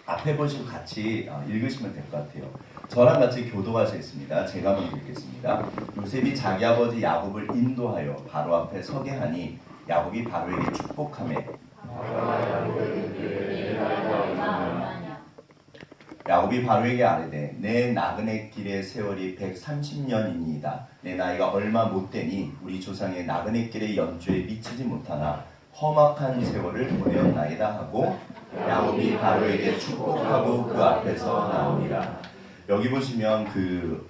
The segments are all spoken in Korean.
앞에 보시고 같이 읽으시면 될 것 같아요. 저랑 같이 교도하시겠습니다. 제가 먼저 읽겠습니다. 요셉이 자기 아버지 야곱을 인도하여 바로 앞에 서게 하니 야곱이 바로에게 축복하매 야곱이 바로에게 아뢰되 내 나그네 길의 세월이 130년이니이다. 내 나이가 얼마 못되니 우리 조상의 나그네 길의 연주에 미치지 못하나 험악한 세월을 보내었나이다 하고 야곱이 바로에게 축복하고 그 앞에서 나오니라. 여기 보시면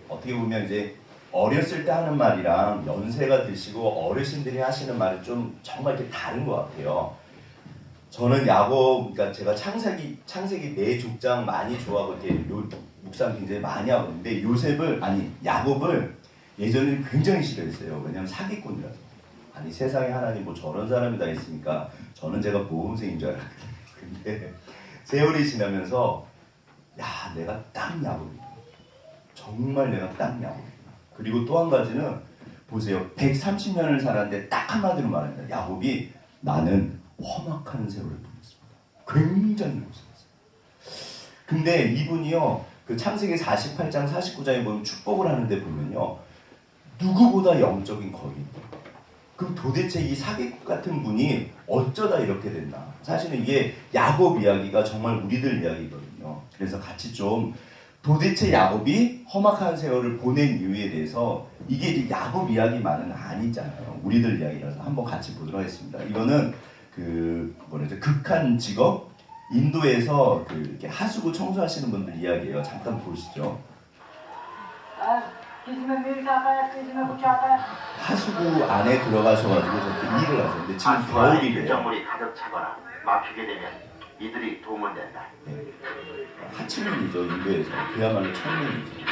어떻게 보면 이제 어렸을 때 하는 말이랑 연세가 드시고 어르신들이 하시는 말은 좀 정말 이렇게 다른 것 같아요. 저는 그러니까 제가 창세기 4족장 많이 좋아하고 이렇게 묵상 굉장히 많이 하거든요. 근데 야곱을 예전에는 굉장히 싫어했어요. 왜냐하면 사기꾼이라서. 아니 세상에 하나님 뭐 저런 사람이 다 있으니까 저는 제가 모범생인 줄 알았거든요. 근데 세월이 지나면서 내가 딱 야곱이구나. 정말 내가 딱 야곱이구나. 그리고 또 한 가지는 보세요. 130년을 살았는데 딱 한마디로 말합니다. 야곱이 나는 험악한 세월을 보냈습니다. 굉장히 고생했어요. 근데 이분이요, 그 창세기 48장 49장에 보면 축복을 하는데 보면요, 누구보다 영적인 거인이에요. 그럼 도대체 이 사기꾼 같은 분이 어쩌다 이렇게 됐나? 사실은 이게 야곱 이야기가 정말 우리들 이야기거든요. 그래서 같이 좀 도대체 야곱이 험악한 세월을 보낸 이유에 대해서 이게 이제 야곱 이야기만은 아니잖아요. 우리들 이야기라서 한번 같이 보도록 하겠습니다. 이거는 극한 직업 인도에서 이렇게 하수구 청소하시는 분들 이야기예요. 잠깐 보시죠. 하수구 안에 들어가셔가지고 저렇게 일을 하셨는데 지금 겨울이래요. 유정물이 가득 차거나 막히게 되면 이들이 도움을 낸다. 하층민이죠. 인도에서 그야말로 천민이죠.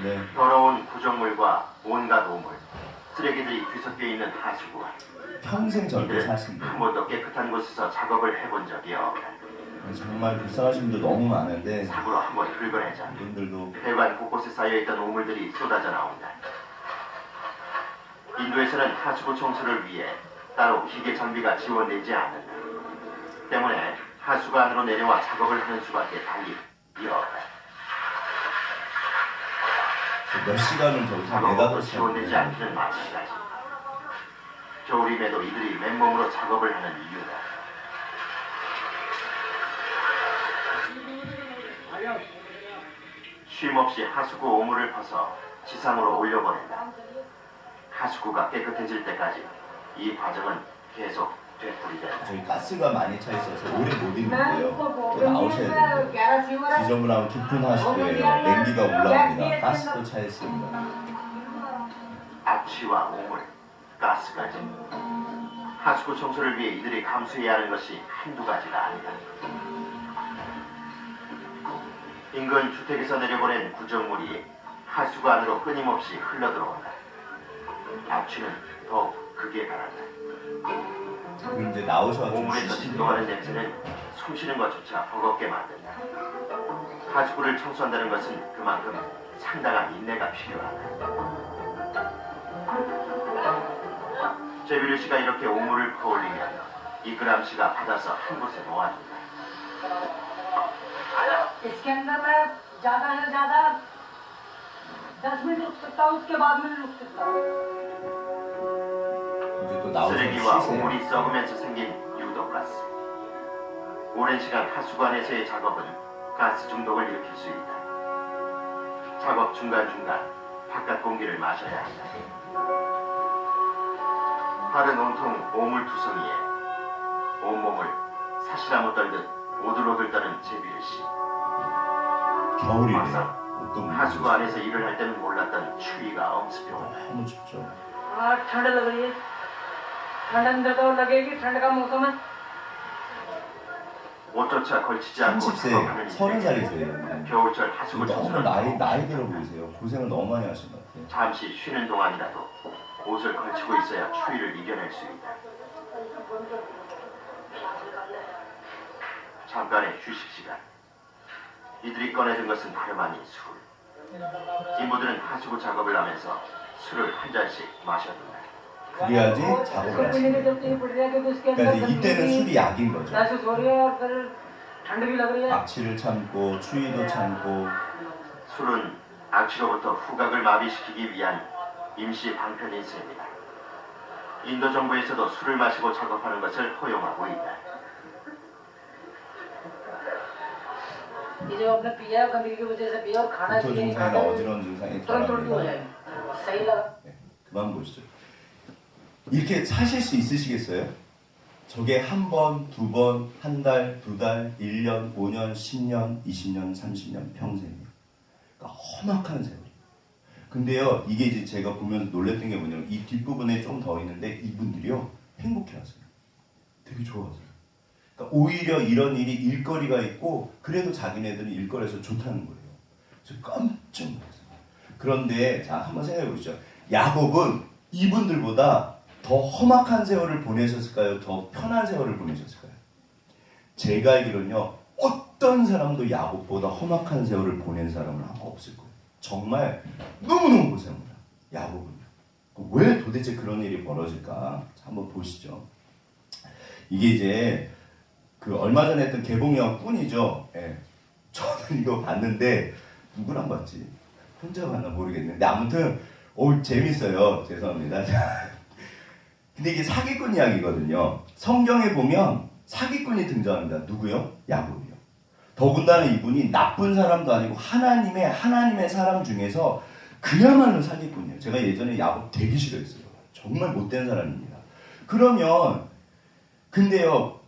네. 더러운 구정물과 온갖 오물, 쓰레기들이 뒤섞여 있는 하수구가 평생 저렇게 사신다. 한 번도 깨끗한 곳에서 작업을 해본 적이 없다. 정말 불쌍하신 분들 너무 많은데 사고로 한번 긁어내자 이분들도 배관 곳곳에 쌓여있던 오물들이 쏟아져 나온다. 인도에서는 하수구 청소를 위해 따로 기계 장비가 지원되지 않는다. 때문에 하수구 안으로 내려와 작업을 하는 수밖에 달리 없다. 몇 시간을 저기서 작업으로 지원되지 않기는 마찬가지. 겨울임에도 이들이 맨몸으로 작업을 하는 이유다. 쉼없이 하수구 오물을 퍼서 지상으로 올려보낸다. 하수구가 깨끗해질 때까지 이 과정은 계속 되풀이된다. 저희 가스가 많이 차 있어서 오래 못 있는데요. 또 나오셔야 되는데 지저분하고 깊은 하수구예요. 냉기가 올라옵니다. 가스도 차 있습니다. 악취와 오물, 가스까지. 하수구 청소를 위해 이들이 감수해야 하는 것이 한두 가지가 아니다. 인근 주택에서 내려보낸 구정물이 하수구 안으로 끊임없이 흘러들어온다. 악취는 더욱 극에 달한다. 그럼 이제 나오셔가지고 오물에서 진동하는 냄새는 숨쉬는 것조차 버겁게 만든다. 하수구를 청소한다는 것은 그만큼 상당한 인내가 필요하다. 제비르 씨가 이렇게 오물을 퍼올리면 이그람 씨가 받아서 한 곳에 모아둔다. इसके अंदर मैं ज़्यादा से ज़्यादा 10 मिनट रुक सकता हूँ, उसके बाद में रुक सकता हूँ. 이제 또 나오셔서 쓰레기와 쉬세요. 오물이 썩으면서 생긴 유독가스. 오랜 시간 하수구 안에서의 작업은 가스 중독을 일으킬 수 있다. 작업 중간중간 바깥 공기를 마셔야 한다. 팔은 온통 오물투성이에 온몸을 사시나무 떨듯 오들오들 떠는 제비르 씨. 겨울이래요. 막상 어떤 하수구 안에서 일을 할 때는 몰랐던 추위가 엄습해 온다. 너무 춥죠. ठंड लग रही है. ठंड अंदर तो लगेगी, ठंड का मौसम है. 옷조차 걸치지 않고 30세, 작업하는 30살이세요. 겨울철 하수구 너무 청소를 나이 들어 보이세요. 고생을 너무 많이 하신 것 같아요. 잠시 쉬는 동안이라도 옷을 걸치고 있어야 추위를 이겨낼 수 있다. 잠깐의 휴식 시간. 이들이 꺼내든 것은 다름 아닌 술. 인부들은 하수구 작업을 하면서 술을 한 잔씩 마셔둔다. 그래야지 작업을 할 수 있는 거예요. 그러니까 이제 이때는 술이 약인 거죠. 악취를 참고 추위도 참고. 술은 악취로부터 후각을 마비시키기 위한 임시 방편인수입니다. 인도 정부에서도 술을 마시고 작업하는 것을 허용하고 있다. ये जो आपने पिया है गंदगी की वजह से पिया और खाना 구토 चाहिए 증상이나 어지러운 증상이 तुरंत उल्टी हो 덜합니다. जाएगी सही लगा 네, 그만 보시죠. 이렇게 사실 수 있으시겠어요? 저게 한 번, 두 번, 한 달, 두 달, 1년, 5년, 10년, 20년, 30년, 평생이에요. 그러니까 험악한 세월이에요. 근데요, 이게 이제 제가 보면서 놀랬던 게 뭐냐면 이 뒷부분에 좀 더 있는데 이분들이요, 행복해하세요. 되게 좋아하세요. 그러니까 오히려 이런 일이 일거리가 있고 그래도 자기네들은 일거리에서 좋다는 거예요. 그래서 깜짝 놀랐어요. 그런데 자 한번 생각해 보시죠. 야곱은 이분들보다 더 험악한 세월을 보내셨을까요? 더 편한 세월을 보내셨을까요? 제가 알기로는요. 어떤 사람도 야곱보다 험악한 세월을 보낸 사람은 아마 없을 거예요. 정말 너무너무 고생합니다. 야곱은요. 왜 도대체 그런 일이 벌어질까? 자, 한번 보시죠. 이게 이제 그 얼마 전에 했던 개봉영화 꾼이죠. 예. 저는 이거 봤는데 누구랑 봤지? 혼자 봤나 모르겠는데 아무튼 재밌어요. 죄송합니다. 근데 이게 사기꾼 이야기거든요. 성경에 보면 사기꾼이 등장합니다. 누구요? 야곱이요. 더군다나 이분이 나쁜 사람도 아니고 하나님의 사람 중에서 그야말로 사기꾼이에요. 제가 예전에 야곱 되게 싫어했어요. 정말 못된 사람입니다. 그러면 근데요.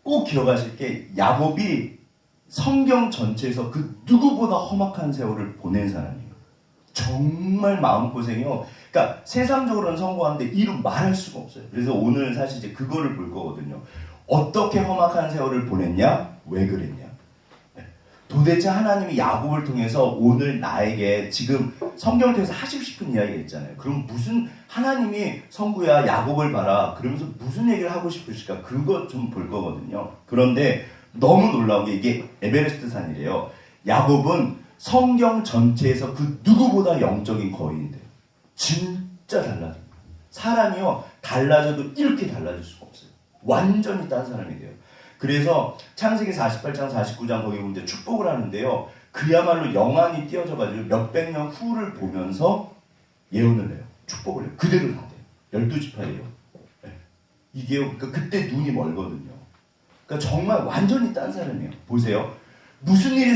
꼭 기억하실 게 야곱이 성경 전체에서 그 누구보다 험악한 세월을 보낸 사람이에요. 정말 마음고생이요. 그러니까 세상적으로는 성공하는데 이루 말할 수가 없어요. 그래서 오늘 사실 이제 그거를 볼 거거든요. 어떻게 험악한 세월을 보냈냐? 왜 그랬냐? 도대체 하나님이 야곱을 통해서 오늘 나에게 지금 성경을 통해서 하시고 싶은 이야기가 있잖아요. 그럼 무슨 하나님이 성구야 야곱을 봐라 그러면서 무슨 얘기를 하고 싶으실까? 그거 좀 볼 거거든요. 그런데 너무 놀라운 게 이게 에베레스트 산이래요. 야곱은 성경 전체에서 그 누구보다 영적인 거인인데요. 진짜 달라져요. 사람이요 달라져도 이렇게 달라질 수가 없어요. 완전히 딴 사람이 돼요. 그래서 창세기 48장 49장 거기 보면 이제 축복을 하는데요. 그야말로 영안이 띄어져가지고 몇백 년 후를 보면서 예언을 해요. 축복을 해요. 그대로 다 돼요. 12지파예요. 네. 이게요. 그러니까 그때 눈이 멀거든요. 그러니까 정말 완전히 딴 사람이에요. 보세요. 무슨 일이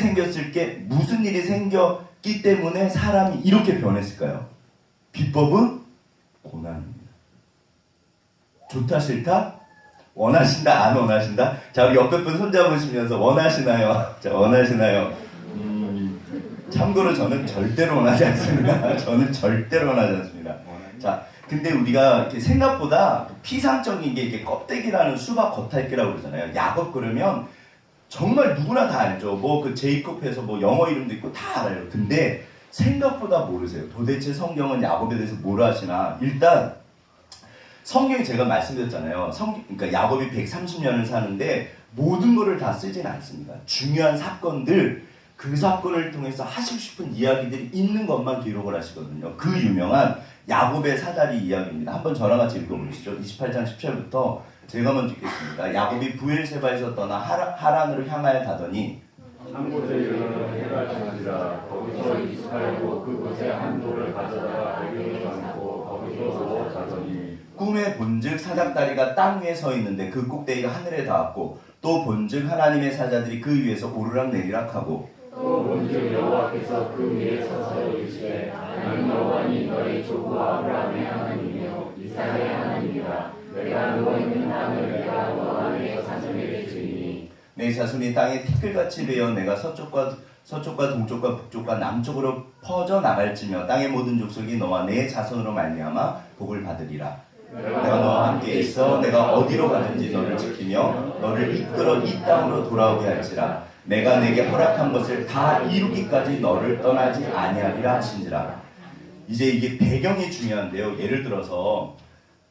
생겼기 때문에 사람이 이렇게 변했을까요? 비법은 고난입니다. 좋다 싫다? 원하신다 안 원하신다? 자 우리 옆에 분 손잡으시면서 원하시나요? 자 원하시나요? 참고로 저는 절대로 원하지 않습니다. 저는 절대로 원하지 않습니다. 자 근데 우리가 이렇게 생각보다 피상적인 게 이게 껍데기라는 수박 겉핥기라고 그러잖아요. 야곱 그러면 정말 누구나 다 알죠. 뭐 그 제이콥해서 뭐 영어 이름도 있고 다 알아요. 근데 생각보다 모르세요. 도대체 성경은 야곱에 대해서 뭘 하시나? 일단 성경이 제가 말씀드렸잖아요. 그러니까 야곱이 130년을 사는데 모든 것을 다 쓰진 않습니다. 중요한 사건들, 그 사건을 통해서 하시고 싶은 이야기들이 있는 것만 기록을 하시거든요. 그 유명한 야곱의 사다리 이야기입니다. 한번 저랑 같이 읽어보시죠. 28장 10절부터 제가 먼저 읽겠습니다. 야곱이 부엘세바에서 떠나 하란으로 향하여 가더니 한 곳에 이르러 해가 지나니라. 거기서 이스라엘고 그곳에 한 돌을 가져다가 거기에 담고 거기서 누워 자더니 꿈에 본즉 사닥다리가 땅 위에 서 있는데 그 꼭대기가 하늘에 닿았고 또 본즉 하나님의 사자들이 그 위에서 오르락 내리락 하고 또 본즉 여호와께서 그 위에 서서 이르시되 나는 여호와니 너의 조부 아브라함의 하나님이요 이삭의 하나님이라. 내가 누워 있는 땅을 내가 너 안에 자손에게 주리니 내 자손이 땅에 티끌같이 베어 내가 서쪽과 동쪽과 북쪽과 남쪽으로 퍼져 나갈지며 땅의 모든 족속이 너와 내 자손으로 말미암아 복을 받으리라. 내가 너와 함께 있어 내가 어디로 가든지 너를 지키며 너를 이끌어 이 땅으로 돌아오게 할지라. 내가 내게 허락한 것을 다 이루기까지 너를 떠나지 아니하리라 하신지라. 이제 이게 배경이 중요한데요. 예를 들어서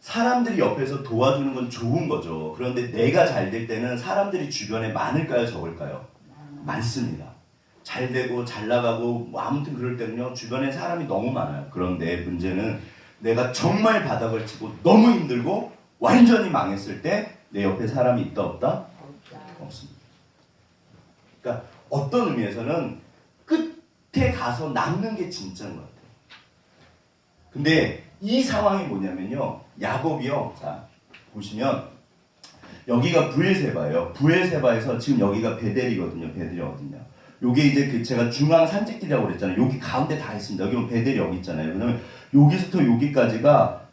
사람들이 옆에서 도와주는 건 좋은 거죠. 그런데 내가 잘 될 때는 사람들이 주변에 많을까요? 적을까요? 많습니다. 잘 되고 잘 나가고 뭐 아무튼 그럴 때는요. 주변에 사람이 너무 많아요. 그런데 문제는 내가 정말 바닥을 치고 너무 힘들고 완전히 망했을 때 내 옆에 사람이 있다 없다? 없습니다. 그러니까 어떤 의미에서는 끝에 가서 남는 게 진짜인 것 같아요. 근데 이 상황이 뭐냐면요. 야곱이요. 자, 보시면 여기가 브엘세바예요. 브엘세바에서 지금 여기가 베델이거든요. 베델이 어딨냐. 요게 이제 그 제가 중앙 산책길이라고 그랬잖아요. 여기 가운데 다 있습니다. 여기 베델이 여기 있잖아요. 왜냐면 여기서부터 여기까지가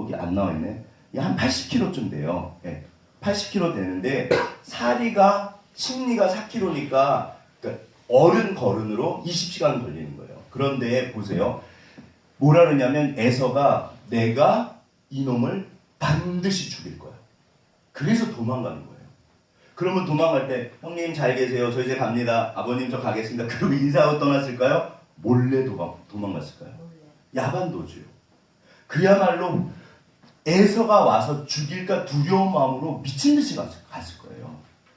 여기 안 나와 있네. 한 80km쯤 돼요. 네, 80km 되는데 사리가 심리가 4km니까 그러니까 어른 걸음으로 20시간 걸리는 거예요. 그런데 보세요. 뭐라 그러냐면 에서가 내가 이놈을 반드시 죽일 거야. 그래서 도망가는 거예요. 그러면 도망갈 때 형님 잘 계세요. 저 이제 갑니다. 아버님 저 가겠습니다. 그리고 인사하고 떠났을까요? 몰래 도망갔을까요? 야반도주요. 그야말로 에서가 와서 죽일까 두려운 마음으로 미친 듯이 갔을 거예요.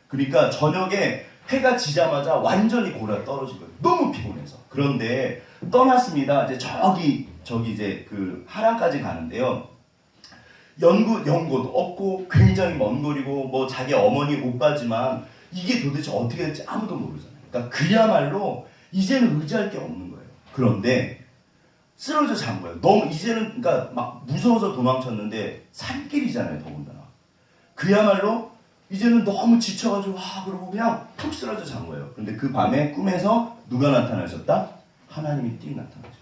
그러니까 저녁에 해가 지자마자 완전히 골아 떨어진 거예요. 너무 피곤해서. 그런데 떠났습니다. 이제 저기 이제 그 하란까지 가는데요. 연고도 없고 굉장히 먼 거리고 뭐 자기 어머니 오빠지만 이게 도대체 어떻게 될지 아무도 모르잖아요. 그러니까 그야말로 이제는 의지할 게 없는 거예요. 그런데 쓰러져 잔 거예요. 너무 이제는 그러니까 막 무서워서 도망쳤는데 산길이잖아요. 더군다나. 그야말로 이제는 너무 지쳐가지고 그러고 그냥 푹 쓰러져 잔 거예요. 그런데 그 밤에 꿈에서 누가 나타나셨다? 하나님이 띵 나타나죠.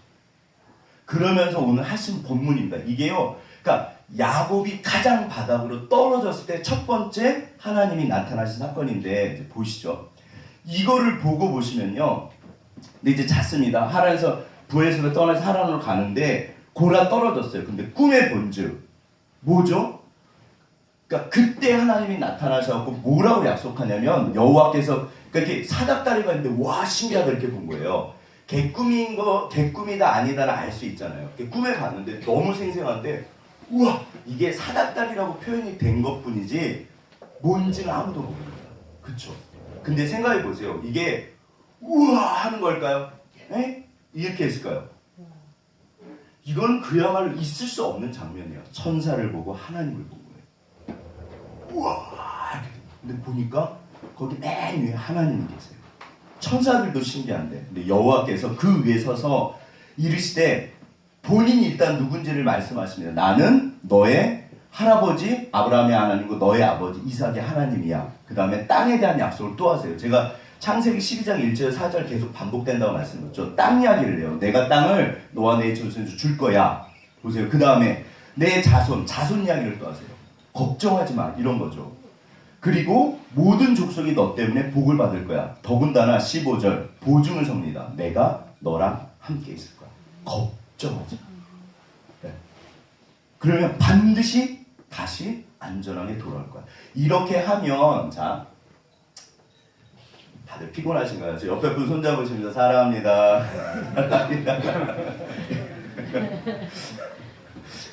그러면서 오늘 하신 본문입니다. 이게요. 그러니까 야곱이 가장 바닥으로 떨어졌을 때 첫 번째 하나님이 나타나신 사건인데 이제 보시죠. 이거를 보고 보시면요. 근데 이제 잤습니다. 하란에서 부에서 떠나서 하란으로 가는데 골아 떨어졌어요. 근데 꿈의 본즉 뭐죠? 그러니까 그때 하나님이 나타나셔서 뭐라고 약속하냐면 여호와께서 그러니까 이렇게 사닥다리가 있는데 와 신기하다 이렇게 본 거예요. 개꿈이다 아니다를 알 수 있잖아요. 꿈에 봤는데 너무 생생한데 우와 이게 사닥다리라고 표현이 된 것뿐이지 뭔지는 아무도 모릅니다. 그렇죠? 근데 생각해 보세요. 이게 우와 하는 걸까요? 에? 이렇게 했을까요? 이건 그야말로 있을 수 없는 장면이에요. 천사를 보고 하나님을 본 거예요. 우와 이렇게. 근데 보니까 거기 맨 위에 하나님이 계세요. 천사들도 신기한데 근데 여호와께서 그 위에 서서 이르시되 본인이 일단 누군지를 말씀하십니다. 나는 너의 할아버지 아브라함의 하나님이고 너의 아버지 이삭의 하나님이야. 그 다음에 땅에 대한 약속을 또 하세요. 제가 창세기 12장 1절 4절 계속 반복된다고 말씀드렸죠. 땅 이야기를 해요. 내가 땅을 너와 내 자손에게 줄 거야. 보세요. 그 다음에 내 자손 이야기를 또 하세요. 걱정하지 마 이런 거죠. 그리고 모든 족속이 너 때문에 복을 받을 거야. 더군다나 15절 보증을 섭니다. 내가 너랑 함께 있을 거야. 걱정하지 마. 네. 그러면 반드시 다시 안전하게 돌아올 거야. 이렇게 하면 자 다들 피곤하신가요? 저 옆에 분 손잡으시면서 사랑합니다.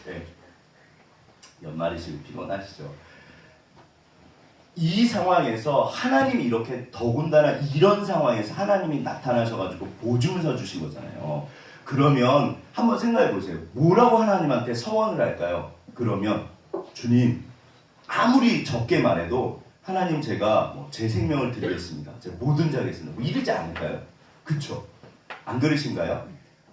네. 연말이시고 피곤하시죠? 이 상황에서 하나님이 이렇게 더군다나 이런 상황에서 하나님이 나타나셔가지고 보증을 서주신 거잖아요. 그러면 한번 생각해 보세요. 뭐라고 하나님한테 서원을 할까요? 그러면 주님 아무리 적게 말해도 하나님 제가 제 생명을 드리겠습니다. 제가 뭐든지 하겠습니다. 뭐 이러지 않을까요? 그쵸? 안 그러신가요?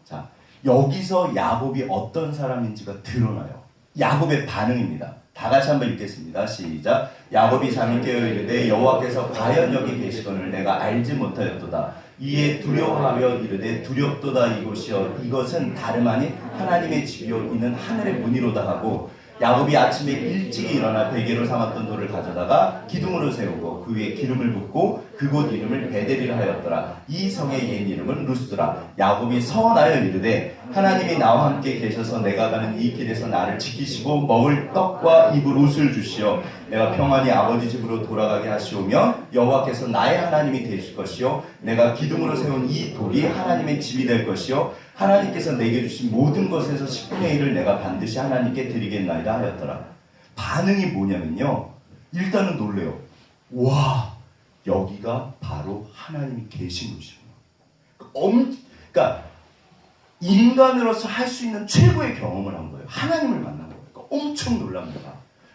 자, 여기서 야곱이 어떤 사람인지가 드러나요. 야곱의 반응입니다. 다 같이 한번 읽겠습니다. 시작. 야곱이 잠이 깨어 이르되 여호와께서 과연 여기 계시거늘 내가 알지 못하였도다. 이에 두려워하며 이르되 두렵도다 이곳이여 이것은 다름 아닌 하나님의 집이요 이는 하늘의 문이로다 하고 야곱이 아침에 일찍이 일어나 베개로 삼았던 돌을 가져다가 기둥으로 세우고 그 위에 기름을 붓고 그곳 이름을 베델이라 하였더라. 이 성의 옛 이름은 루스드라. 야곱이 서원하여 이르되 하나님이 나와 함께 계셔서 내가 가는 이 길에서 나를 지키시고 먹을 떡과 입을 옷을 주시어 내가 평안히 아버지 집으로 돌아가게 하시오며 여호와께서 나의 하나님이 되실 것이요 내가 기둥으로 세운 이 돌이 하나님의 집이 될 것이요 하나님께서 내게 주신 모든 것에서 10분의 1을 내가 반드시 하나님께 드리겠나이다 하였더라. 반응이 뭐냐면요. 일단은 놀래요. 와, 여기가 바로 하나님이 계신 곳이구나. 그러니까 인간으로서 할 수 있는 최고의 경험을 한 거예요. 하나님을 만난 거예요. 그러니까 엄청 놀랍니다.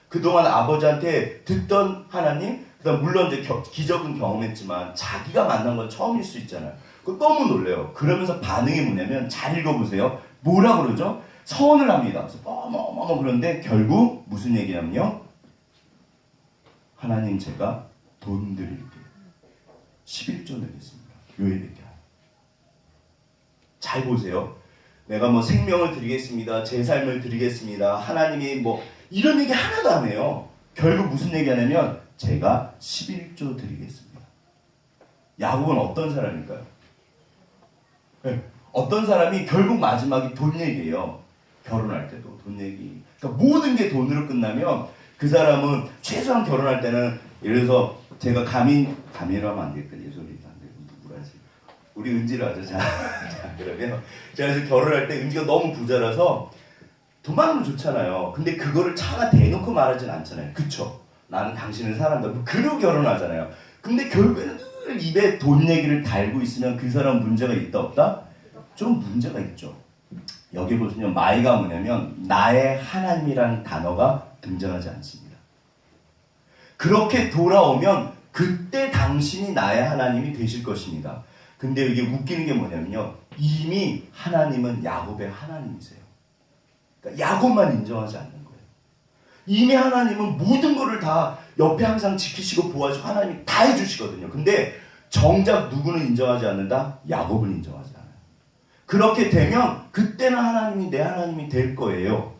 그동안 아버지한테 듣던 하나님, 그다음 물론 이제 기적은 경험했지만 자기가 만난 건 처음일 수 있잖아요. 그 너무 놀래요. 그러면서 반응이 뭐냐면 잘 읽어보세요. 뭐라 그러죠? 서원을 합니다. 그래서 어머머머 그런데 결국 무슨 얘기냐면요. 하나님 제가 돈 드릴게요. 11조 내겠습니다. 요예밖에 안. 잘 보세요. 내가 뭐 생명을 드리겠습니다. 제 삶을 드리겠습니다. 하나님이 뭐 이런 얘기 하나도 안 해요. 결국 무슨 얘기 하냐면 제가 11조 드리겠습니다. 야곱은 어떤 사람일까요? 네. 어떤 사람이 결국 마지막에 돈 얘기예요. 결혼할 때도 돈 얘기. 그러니까 모든 게 돈으로 끝나면 그 사람은 최소한 결혼할 때는 예를 들어서 제가 가민이라고 하면 안 되겠다. 예솔이도 안 되고 누구라지. 우리 은지를 하죠. 자, 그러면 제가 그래서 결혼할 때 은지가 너무 부자라서 돈 많으면 좋잖아요. 근데 그거를 차가 대놓고 말하진 않잖아요. 그쵸? 나는 당신을 사랑한다. 뭐 그러고 결혼하잖아요. 근데 결국에는 늘 입에 돈 얘기를 달고 있으면 그 사람 문제가 있다 없다? 좀 문제가 있죠. 여기 보시면 마이가 뭐냐면 나의 하나님이라는 단어가 등장하지 않습니다. 그렇게 돌아오면 그때 당신이 나의 하나님이 되실 것입니다. 근데 이게 웃기는 게 뭐냐면요. 이미 하나님은 야곱의 하나님이세요. 그러니까 야곱만 인정하지 않는 거예요. 이미 하나님은 모든 것을 다 옆에 항상 지키시고 보호하시고 하나님이 다 해주시거든요. 근데 정작 누구는 인정하지 않는다? 야곱은 인정하지 않아요. 그렇게 되면 그때는 하나님이 내 하나님이 될 거예요.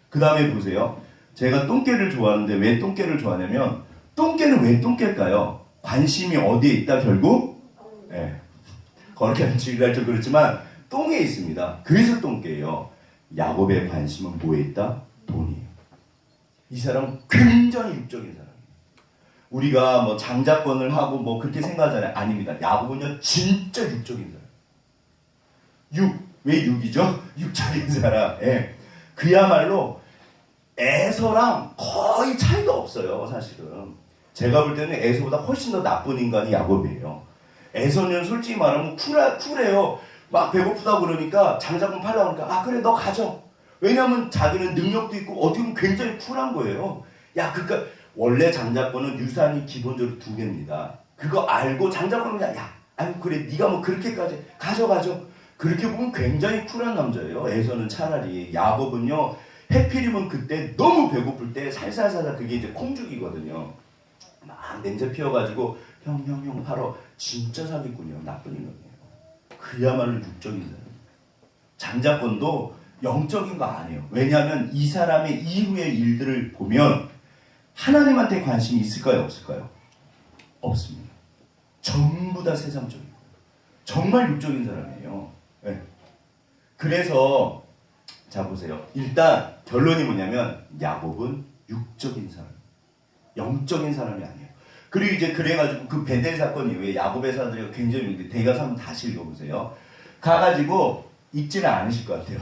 그 다음에 보세요. 제가 똥개를 좋아하는데 왜 똥개를 좋아하냐면 똥개는 왜 똥개일까요? 관심이 어디에 있다 결국? 네. 그렇게 안 치기가 좀 그렇지만 똥에 있습니다. 그래서 똥개예요. 야곱의 관심은 뭐에 있다? 돈이에요. 이 사람은 굉장히 육적인 사람이에요. 우리가 뭐 장자권을 하고 뭐 그렇게 생각하잖아요. 아닙니다. 야곱은요 진짜 육적인 사람. 왜 육이죠? 육적인 사람. 예. 그야말로 에서랑 거의 차이가 없어요. 사실은. 제가 볼 때는 에서보다 훨씬 더 나쁜 인간이 야곱이에요. 에서는 솔직히 말하면 쿨해요. 막 배고프다 그러니까 장자권 팔라고 그러니까 아 그래 너 가져. 왜냐면 자기는 능력도 있고 어떻게 보면 굉장히 쿨한 거예요. 야 그러니까 원래 장자권은 유산이 기본적으로 2개입니다. 그거 알고 장자권은 그냥 야 아니 그래 네가 뭐 그렇게까지 가져. 그렇게 보면 굉장히 쿨한 남자예요. 에서는 차라리. 야곱은요 해필이면 그때 너무 배고플 때 살살살살 그게 이제 콩죽이거든요. 막 냄새 피워가지고 형 팔어. 진짜 사기꾼이에요. 나쁜 인간이에요. 그야말로 육적인 사람. 장자권도 영적인 거 아니에요. 왜냐하면 이 사람의 이후의 일들을 보면 하나님한테 관심이 있을까요? 없을까요? 없습니다. 전부 다 세상적이고 정말 육적인 사람이에요. 네. 그래서 자 보세요. 일단 결론이 뭐냐면 야곱은 육적인 사람, 영적인 사람이 아니에요. 그리고 이제 그래가지고 그 베델 사건 이후에 야곱의 사람들이 굉장히 대가서 한번 다시 읽어보세요. 가가지고 읽지는 않으실 것 같아요.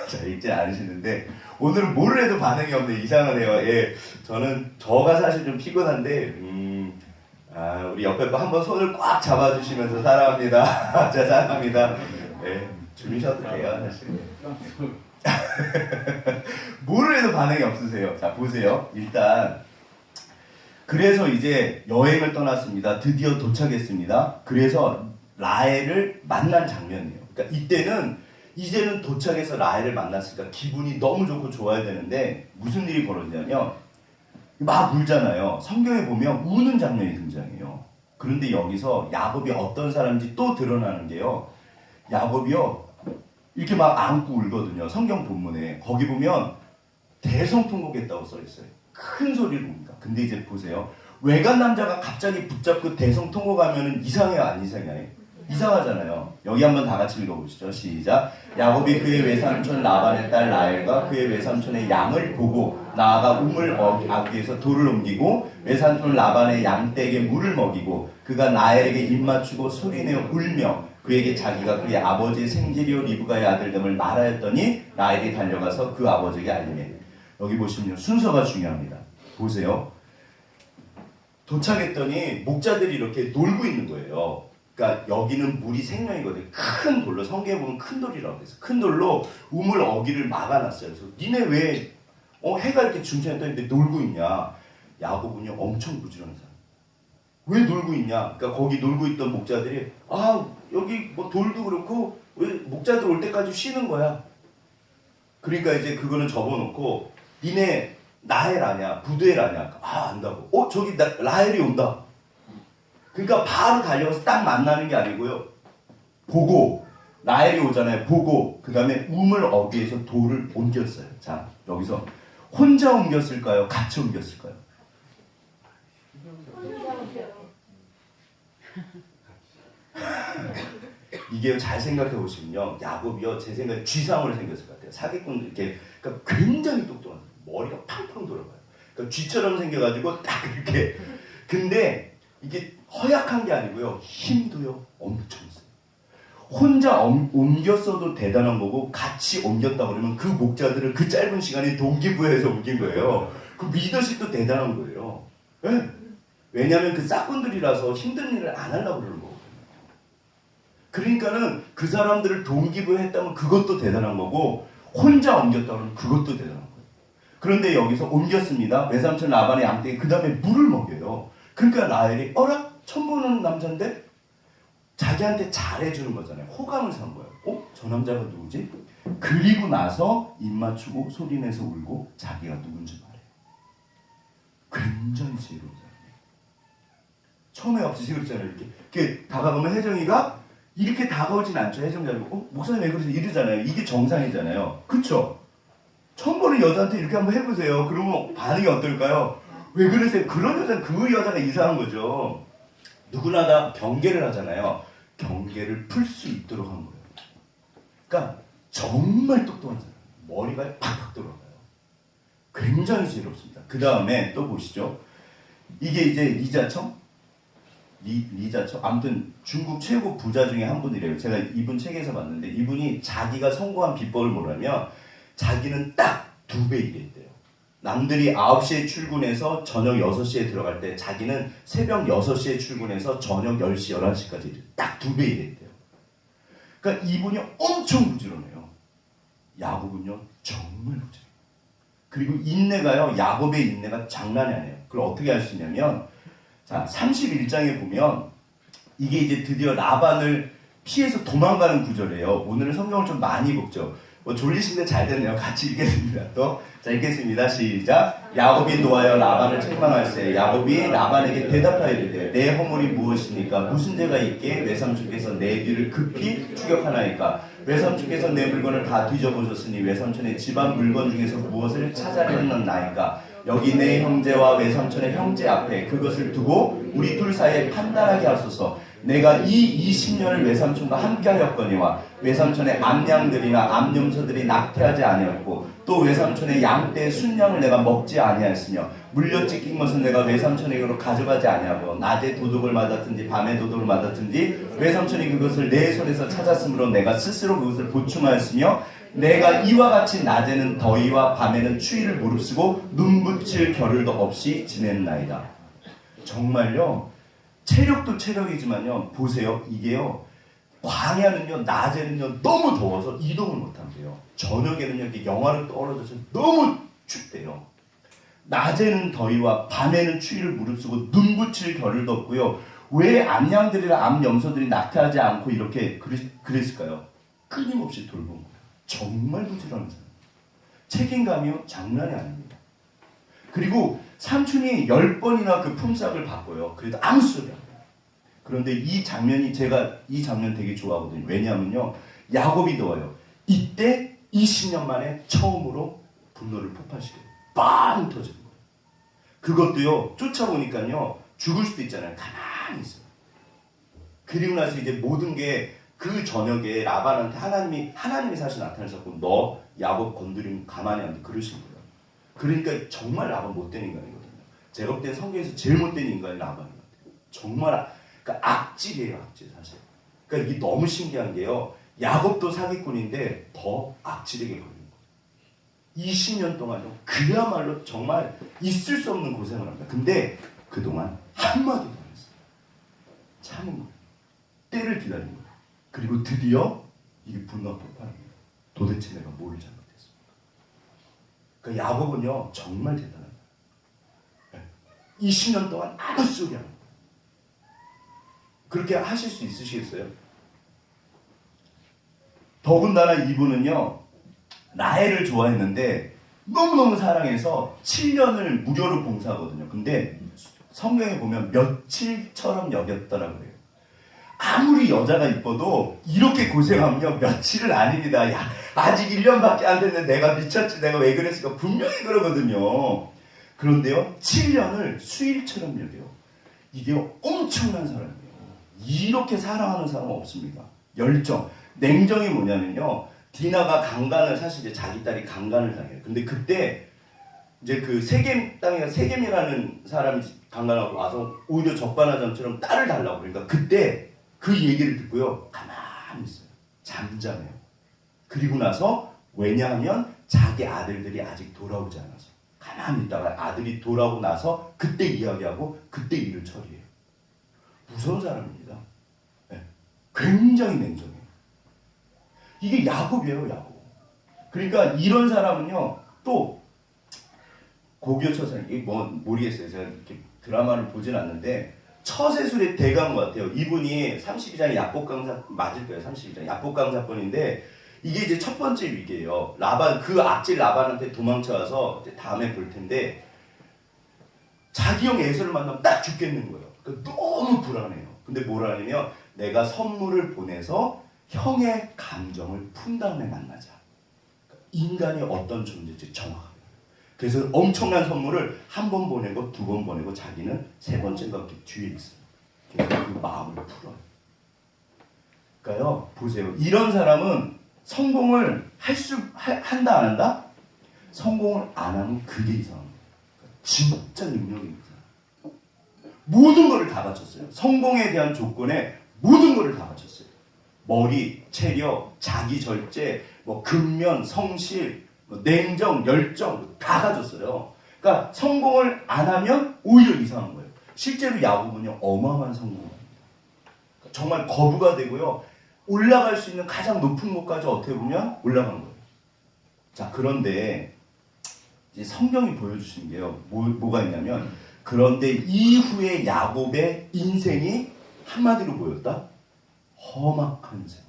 자, 읽지는 않으시는데 오늘은 뭐를 해도 반응이 없네. 이상하네요. 예, 저가 사실 좀 피곤한데 우리 옆에 거 한번 손을 꽉 잡아주시면서 사랑합니다. 자, 사랑합니다. 예, 주무셔도 돼요, 사실. 뭐를 해도 반응이 없으세요. 자, 보세요. 일단 그래서 이제 여행을 떠났습니다. 드디어 도착했습니다. 그래서 라헬을 만난 장면이에요. 그러니까 이제는 도착해서 라헬을 만났으니까 기분이 너무 좋고 좋아야 되는데 무슨 일이 벌어지냐면 막 울잖아요. 성경에 보면 우는 장면이 등장해요. 그런데 여기서 야곱이 어떤 사람인지 또 드러나는 게요. 야곱이요 이렇게 막 안고 울거든요. 성경 본문에 거기 보면 대성통곡했다고 써 있어요. 큰 소리를 봅니다. 근데 이제 보세요. 외간 남자가 갑자기 붙잡고 대성통곡하면 이상해요, 안 이상해요? 이상하잖아요. 여기 한번 다 같이 읽어보시죠. 시작. 야곱이 그의 외삼촌 라반의 딸 라헬과 그의 외삼촌의 양을 보고 나아가 우물 아귀에서 돌을 옮기고 외삼촌 라반의 양떼에게 물을 먹이고 그가 라헬에게 입맞추고 소리내어 울며 그에게 자기가 그의 아버지의 생지리오 리브가의 아들됨을 말하였더니 라헬이 달려가서 그 아버지에게 알리매. 여기 보시면 순서가 중요합니다. 보세요. 도착했더니 목자들이 이렇게 놀고 있는 거예요. 그러니까 여기는 물이 생명이거든. 큰 돌로 성경에 보면 큰 돌이라고 해서 큰 돌로 우물 어귀를 막아놨어요. 그래서 니네 왜 해가 이렇게 중천에 떠 있는데 놀고 있냐? 야곱은요 엄청 부지런한 사람. 왜 놀고 있냐? 그러니까 거기 놀고 있던 목자들이 여기 뭐 돌도 그렇고 왜 목자들 올 때까지 쉬는 거야. 그러니까 이제 그거는 접어놓고 니네 나헬 아냐? 부두엘 아냐? 안다고. 저기 라헬이 온다. 그러니까 바로 달려가서 딱 만나는 게 아니고요. 보고 라헬이 오잖아요. 보고 그 다음에 우물 어귀에서 돌을 옮겼어요. 자 여기서 혼자 옮겼을까요? 같이 옮겼을까요? 이게 잘 생각해 보시면요, 야곱이요 제 생각에 쥐상으로 생겼을 것 같아요. 사기꾼 이렇게 그러니까 굉장히 똑똑한 머리가 팡팡 돌아가요. 그러니까 쥐처럼 생겨가지고 딱 이렇게. 근데 이게 허약한 게 아니고요, 힘도요 엄청 세요. 혼자 옮겼어도 대단한 거고 같이 옮겼다 그러면 그 목자들을 그 짧은 시간에 동기부여해서 옮긴 거예요. 그 리더십도 대단한 거예요. 네? 왜냐하면 그 싹꾼들이라서 힘든 일을 안 하려고 그러는 거거든요. 그러니까는 그 사람들을 동기부여했다면 그것도 대단한 거고 혼자 옮겼다면 그것도 대단한 거예요. 그런데 여기서 옮겼습니다. 외삼촌 라반의 양떼에 그 다음에 물을 먹여요. 그러니까 라헬이 처음 보는 남자인데 자기한테 잘해주는 거잖아요. 호감을 산 거예요. 저 남자가 누구지? 그리고 나서 입 맞추고 소리내서 울고 자기가 누군지 말해요. 굉장히 지혜로운 사람이에요. 처음에 없이 그렇잖아요. 이렇게 다가가면 혜정이가 이렇게 다가오진 않죠. 혜정이가 목사님 왜 그러세요? 이러잖아요. 이게 정상이잖아요. 그쵸? 처음 보는 여자한테 이렇게 한번 해보세요. 그러면 반응이 어떨까요? 왜 그러세요? 그런 여자는 그 여자가 이상한 거죠. 누구나 다 경계를 하잖아요. 경계를 풀 수 있도록 한 거예요. 그러니까 정말 똑똑한 사람. 머리가 팍팍 돌아가요. 굉장히 지혜롭습니다. 그 다음에 또 보시죠. 이게 이제 리자청? 리자청? 아무튼 중국 최고 부자 중에 한 분이래요. 제가 이분 책에서 봤는데 이분이 자기가 성공한 비법을 뭐냐면 자기는 딱 2배 일했대요. 남들이 9시에 출근해서 저녁 6시에 들어갈 때 자기는 새벽 6시에 출근해서 저녁 10시, 11시까지 딱 2배 일했대요. 그러니까 이분이 엄청 부지런해요. 야곱은요 정말 부지런해요. 그리고 인내가요, 야곱의 인내가 장난이 아니에요. 그걸 어떻게 할 수 있냐면 자 31장에 보면 이게 이제 드디어 라반을 피해서 도망가는 구절이에요. 오늘은 성경을 좀 많이 읽죠. 졸리신데 잘 됐네요. 같이 읽겠습니다. 자 읽겠습니다. 시작. 야곱이 노하여 라반을 책망할세. 야곱이 라반에게 대답하여 이르되 내 허물이 무엇이니까? 무슨 죄가 있게 외삼촌께서 내 뒤를 급히 추격하나이까? 외삼촌께서 내 물건을 다 뒤져보셨으니 외삼촌의 집안 물건 중에서 무엇을 찾아냈나이까? 여기 내 형제와 외삼촌의 형제 앞에 그것을 두고 우리 둘 사이에 판단하게 하소서. 내가 이 20년을 외삼촌과 함께 하였거니와 외삼촌의 암양들이나 암염소들이 낙태하지 아니었고 또 외삼촌의 양떼 순양을 내가 먹지 아니하였으며 물려 찢긴 것은 내가 외삼촌에게로 가져가지 아니하고 낮에 도둑을 맞았든지 밤에 도둑을 맞았든지 외삼촌이 그것을 내 손에서 찾았으므로 내가 스스로 그것을 보충하였으며 내가 이와 같이 낮에는 더위와 밤에는 추위를 무릅쓰고 눈붙일 겨를도 없이 지냈나이다. 정말요, 체력도 체력이지만요, 보세요, 이게요, 광야는요, 낮에는요 너무 더워서 이동을 못한대요. 저녁에는요 이렇게 영하로 떨어져서 너무 춥대요. 낮에는 더위와 밤에는 추위를 무릅쓰고 눈붙일 겨를도 없고요. 왜 암양들이나 암염소들이 낙태하지 않고 이렇게 그랬을까요? 끊임없이 돌본 거예요. 정말 부지런한 사람. 책임감이요 장난이 아닙니다. 그리고 삼촌이 10번이나 그 품삯을 바꿔요. 그래도 아무 소리 안 해요. 그런데 이 장면이, 제가 이 장면 되게 좋아하거든요. 왜냐하면요, 야곱이 더워요. 이때 20년 만에 처음으로 분노를 폭발시켜요. 빵 터지는 거예요. 그것도요, 쫓아오니까요, 죽을 수도 있잖아요. 가만히 있어요. 그리고 나서 이제 모든 게 그 저녁에 라반한테 하나님이 사실 나타나셨고, 너 야곱 건드리면 가만히 안 돼. 그러신 거예요. 그러니까 정말 라반 못된 인간이거든요. 제가 볼 때 성경에서 제일 못된 인간이 라반인 것 같아요. 정말 그러니까 악질이에요, 악질 사실. 그러니까 이게 너무 신기한 게요. 야곱도 사기꾼인데 더 악질에게 걸린 거예요. 20년 동안요. 그야말로 정말 있을 수 없는 고생을 합니다. 근데 그동안 한마디도 안 했어요. 참은 거예요. 때를 기다린 거예요. 그리고 드디어 이게 분노가 폭발합니다. 도대체 내가 뭘 잘못했습니까? 그러니까 야곱은요 정말 대단한 거예요. 20년 동안 아무 소리 안 하고 그렇게 하실 수 있으시겠어요? 더군다나 이분은요 라헬을 좋아했는데 너무너무 사랑해서 7년을 무료로 봉사하거든요. 근데 성경에 보면 며칠처럼 여겼더라 그래요. 아무리 여자가 이뻐도 이렇게 고생하면요 며칠을 아닙니다. 야, 아직 1년밖에 안 됐는데 내가 미쳤지, 내가 왜 그랬을까, 분명히 그러거든요. 그런데요 7년을 수일처럼 여겨요. 이게 엄청난 사람이에요. 이렇게 사랑하는 사람은 없습니다. 열정, 냉정이 뭐냐면요 디나가 강간을, 사실 이제 자기 딸이 강간을 당해요. 근데 그때 이제 그 세겜 땅에 세겜이라는 사람이 강간하고 와서 오히려 적반하장처럼 딸을 달라고, 그러니까 그때 그 얘기를 듣고요 가만히 있어요. 잠잠해요. 그리고 나서 왜냐하면 자기 아들들이 아직 돌아오지 않아서 가만히 있다가 아들이 돌아오고 나서 그때 이야기하고 그때 일을 처리해요. 무서운 사람입니다. 네. 굉장히 냉정해요. 이게 야곱이에요, 야곱. 그러니까 이런 사람은요 또 고교처사님, 이게 뭐 모르겠어요. 제가 이렇게 드라마를 보진 않는데 처세술의 대가인 것 같아요. 이분이 32장 야복강 맞을 거예요. 32장 야복강 사건인데 이게 이제 첫 번째 위기예요. 라반, 그 악질 라반한테 도망쳐와서 이제 다음에 볼 텐데 자기 형 에서를 만나면 딱 죽겠는 거예요. 그러니까 너무 불안해요. 근데 뭐라냐면 내가 선물을 보내서 형의 감정을 푼 다음에 만나자. 인간이 어떤 존재인지 정확하게. 그래서 엄청난 선물을 한 번 보내고 두 번 보내고 자기는 세 번째가 이렇게 뒤에 있어요. 그래서 그 마음을 풀어요. 그러니까요, 보세요. 이런 사람은 성공을 한다 안 한다? 성공을 안 하면 그게 이상한 거예요. 진짜 능력이 있는 사람. 모든 거를 다 갖췄어요. 성공에 대한 조건에 모든 거를 다 갖췄어요. 머리, 체력, 자기 절제, 뭐 근면, 성실, 뭐 냉정, 열정 다 가졌어요. 그러니까 성공을 안 하면 오히려 이상한 거예요. 실제로 야곱은요 어마어마한 성공을 합니다. 정말 거부가 되고요 올라갈 수 있는 가장 높은 곳까지 어떻게 보면 올라간 거예요. 자, 그런데 이제 성경이 보여주시는 게요 뭐가 있냐면, 그런데 이후에 야곱의 인생이 한마디로 보였다? 험악한 세월.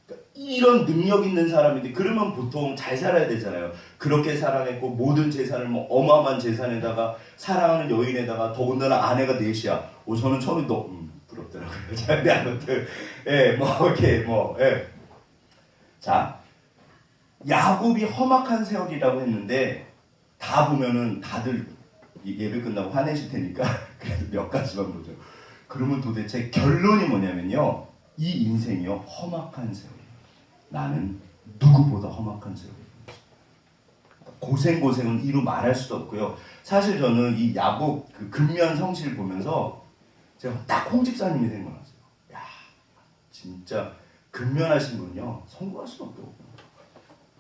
그러니까 이런 능력 있는 사람인데 그러면 보통 잘 살아야 되잖아요. 그렇게 사랑했고 모든 재산을 뭐 어마어마한 재산에다가 사랑하는 여인에다가 더군다나 아내가 넷이야. 저는 처음에 부럽더라고요. 근데 아무튼 뭐 이렇게 자, 야곱이 험악한 세월이라고 했는데 다 보면은 다들 예배 끝나고 화내실 테니까 그래도 몇 가지만 보죠. 그러면 도대체 결론이 뭐냐면요 이 인생이요 험악한 세월이에요. 나는 누구보다 험악한 세월이에요. 고생은 이루 말할 수도 없고요. 사실 저는 이 야곱 그 근면 성실 보면서 제가 딱 홍 집사님이 생각났어요. 야, 진짜 근면하신 분요 성공할 수밖에 없고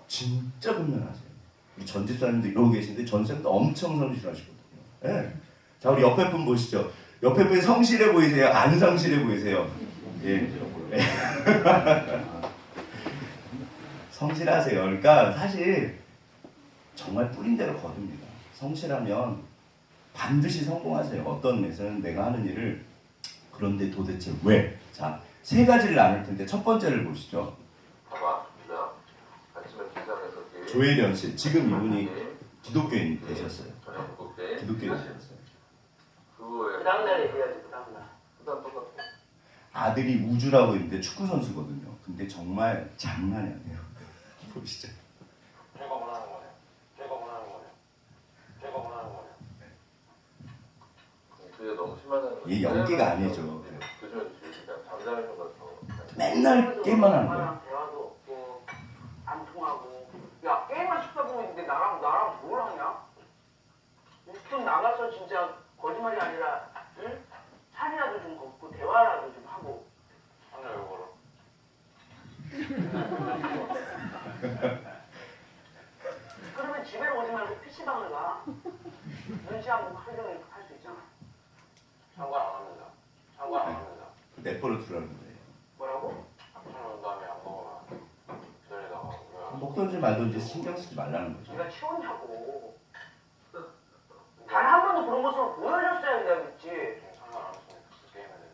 진짜 근면하세요. 우리 전 집사님도 이러고 계신데 전 집사님도 엄청 성실하시거든요. 네. 자, 우리 옆에 분 보시죠. 옆에 분이 성실해 보이세요? 안 성실해 보이세요? 예. 성실하세요. 그러니까 사실 정말 뿌린 대로 거둡니다. 성실하면 반드시 성공하세요. 어떤 면에서는 내가 하는 일을. 그런데 도대체 왜? 자, 세 가지를 나눌 텐데 첫 번째를 보시죠. 조혜련 씨, 지금 이분이 기독교인 되셨어요. 기독교인 되셨어요. 그 다음날에 해야지. 그 다음날. 아들이 우주라고 있는데 축구 선수거든요. 근데 정말 장난이 아니에요. 보시죠. 제가 원하는 거네. 제가 원하는 거네. 제가 원하는 거네. 그게 너무 심하다는 거예요. 이게 연기가 아니죠. 그죠? 잠자는 것 같아. 맨날 게임만 하는 거예요. 엄마랑 대화도 없고 안 통하고. 야, 게임만 싶다 보고 있는데 나랑 뭘 하냐? 좀 나가서 진짜 거짓말이 아니라 응? 산이라도 좀 걷고 대화라도 좀 하고. 하냐 이거로. 그러면 집에 오지 말고 PC방을 가. 눈치 안 보고 하루 종일 할 수 있잖아. 상관 안 합니다. 상관 안 합니다. 내버려 두라는 거예요. 뭐라고? 다음에 안 먹으면 기다리다가 왜 먹던지 말던지 신경 쓰지 말라는 거죠. 네가 치웠냐고. 단 한 번도 그런 모습을 보여줬어야 내가 믿지. 상관 안 했으면 게임을 해.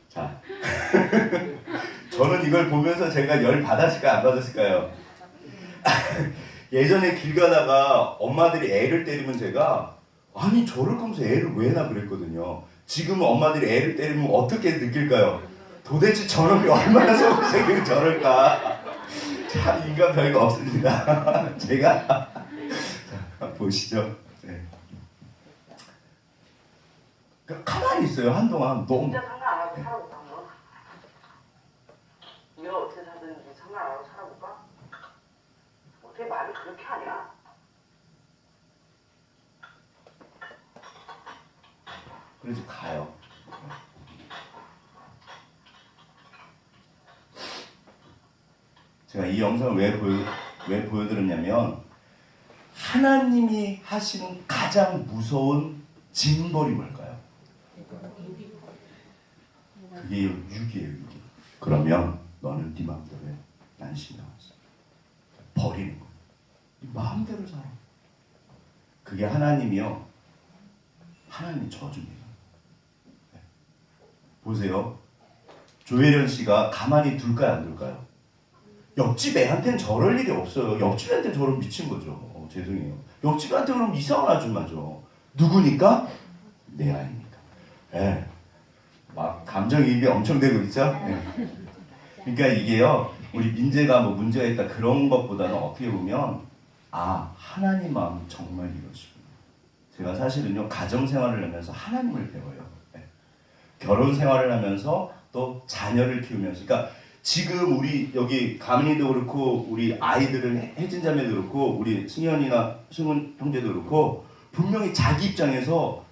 자, 저는 이걸 보면서 제가 열 받았을까요, 안 받았을까요? 예전에 길 가다가 엄마들이 애를 때리면 제가 아니 저럴 거면서 애를 왜 나 그랬거든요. 지금 엄마들이 애를 때리면 어떻게 느낄까요? 도대체 저놈이 얼마나 속색이 저럴까? 참 인간 별거 없습니다. 제가 자, 보시죠. 네. 가만히 있어요 한동안 너무. 진짜 상관 안 하고 살아볼까 한번? 네가 어떻게 살든지 상관 안 하고 살아볼까? 어떻게 말을 그렇게 하냐? 그래서 가요. 제가 이 영상을 왜 보여드렸냐면 하나님이 하시는 가장 무서운 징벌이 뭘까요? 그게 육이에요, 육이. 그러면 너는 네 마음대로 해. 난 신경 안 써. 버리는 거예요. 네 마음대로 살아. 그게 하나님이요. 하나님의 저주입니다. 네. 보세요. 조혜련 씨가 가만히 둘까요, 안 둘까요? 옆집 애한테는 저럴 일이 없어요. 옆집 애한테 저런 미친 거죠. 죄송해요. 옆집 애한테 그럼 이상한 아줌마죠. 누구니까? 내 아이니까. 예. 막 감정이입이 엄청 되고 있죠? 예. 그러니까 이게요, 우리 민재가 뭐 문제가 있다 그런 것보다는 어떻게 보면, 아, 하나님 마음 정말 이러시구나. 제가 사실은요, 가정생활을 하면서 하나님을 배워요. 예. 결혼 생활을 하면서 또 자녀를 키우면서. 그러니까 지금 우리 여기 가민이도 그렇고 우리 아이들은 혜진 자매도 그렇고 우리 승현이나 승훈 형제도 그렇고 분명히 자기 입장에서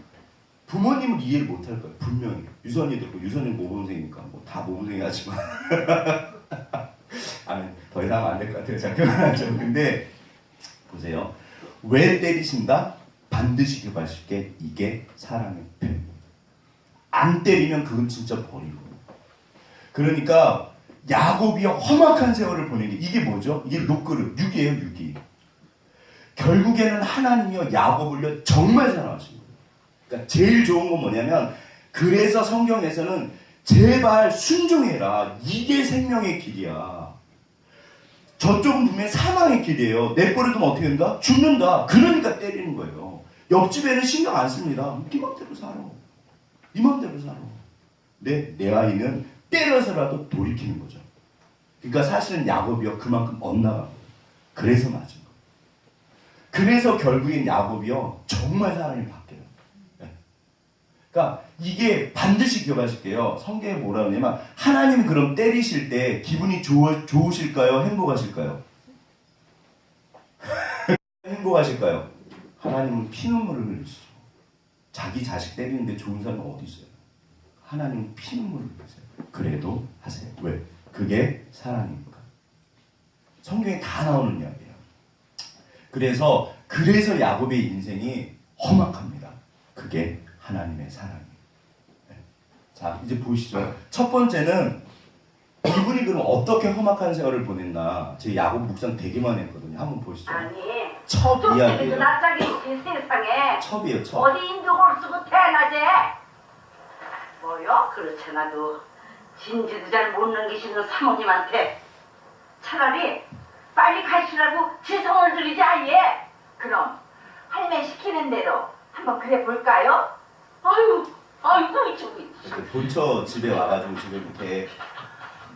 부모님을 이해를 못할 거예요. 분명히. 유선이도 그렇고 유선이는 모범생이니까 뭐 다 모범생이 하지만 아니 더 이상 하면 안 될 것 같아요. 자 그만하죠. 근데 보세요. 왜 때리신다? 반드시 교발시게 이게 사랑의 표현. 안 때리면 그건 진짜 버리고. 그러니까 야곱이 험악한 세월을 보낸 게 이게 뭐죠? 이게 녹그릇, 육이에요, 육이. 결국에는 하나님이요 야곱을요 정말 사랑하신 거예요. 그러니까 제일 좋은 건 뭐냐면 그래서 성경에서는 제발 순종해라. 이게 생명의 길이야. 저쪽은 분명히 사망의 길이에요. 내버려두면 어떻게 된다? 죽는다. 그러니까 때리는 거예요. 옆집에는 신경 안 씁니다. 네 맘대로 살아. 네 맘대로 살아. 내 아이는 때려서라도 돌이키는 거죠. 그러니까 사실은 야곱이요 그만큼 엇나간 거예요. 그래서 맞은 거예요. 그래서 결국엔 야곱이요 정말 사람이 바뀌어요. 네. 그러니까 이게 반드시 기억하실게요. 성경에 뭐라 그러냐면 하나님 그럼 때리실 때 기분이 좋으실까요? 행복하실까요? 행복하실까요? 하나님은 피눈물을 흘리시죠. 자기 자식 때리는데 좋은 사람은 어디 있어요? 하나님은 피눈물을 흘리세요. 그래도 하세요. 왜? 그게 사랑이니까. 성경에 다 나오는 이야기예요. 그래서 야곱의 인생이 험악합니다. 그게 하나님의 사랑이에요. 네. 자, 이제 보시죠. 첫 번째는 이분이 그럼 어떻게 험악한 세월을 보냈나. 제 야곱 묵상 되게 많이 했거든요. 한번 보시죠. 아니, 첫 그 이야기예요. 낯짝이 이 세상에 첩이에요, 첩. 어디 인종을 쓰고 태어나지? 뭐요? 그렇잖아도 진지도 잘 못 넘기시는 사모님한테 차라리 빨리 가시라고 지성을 드리지 아예. 그럼 할매 시키는 대로 한번 그래 볼까요? 아이고 저기. 이렇게 본처 집에 와가지고 지금 이렇게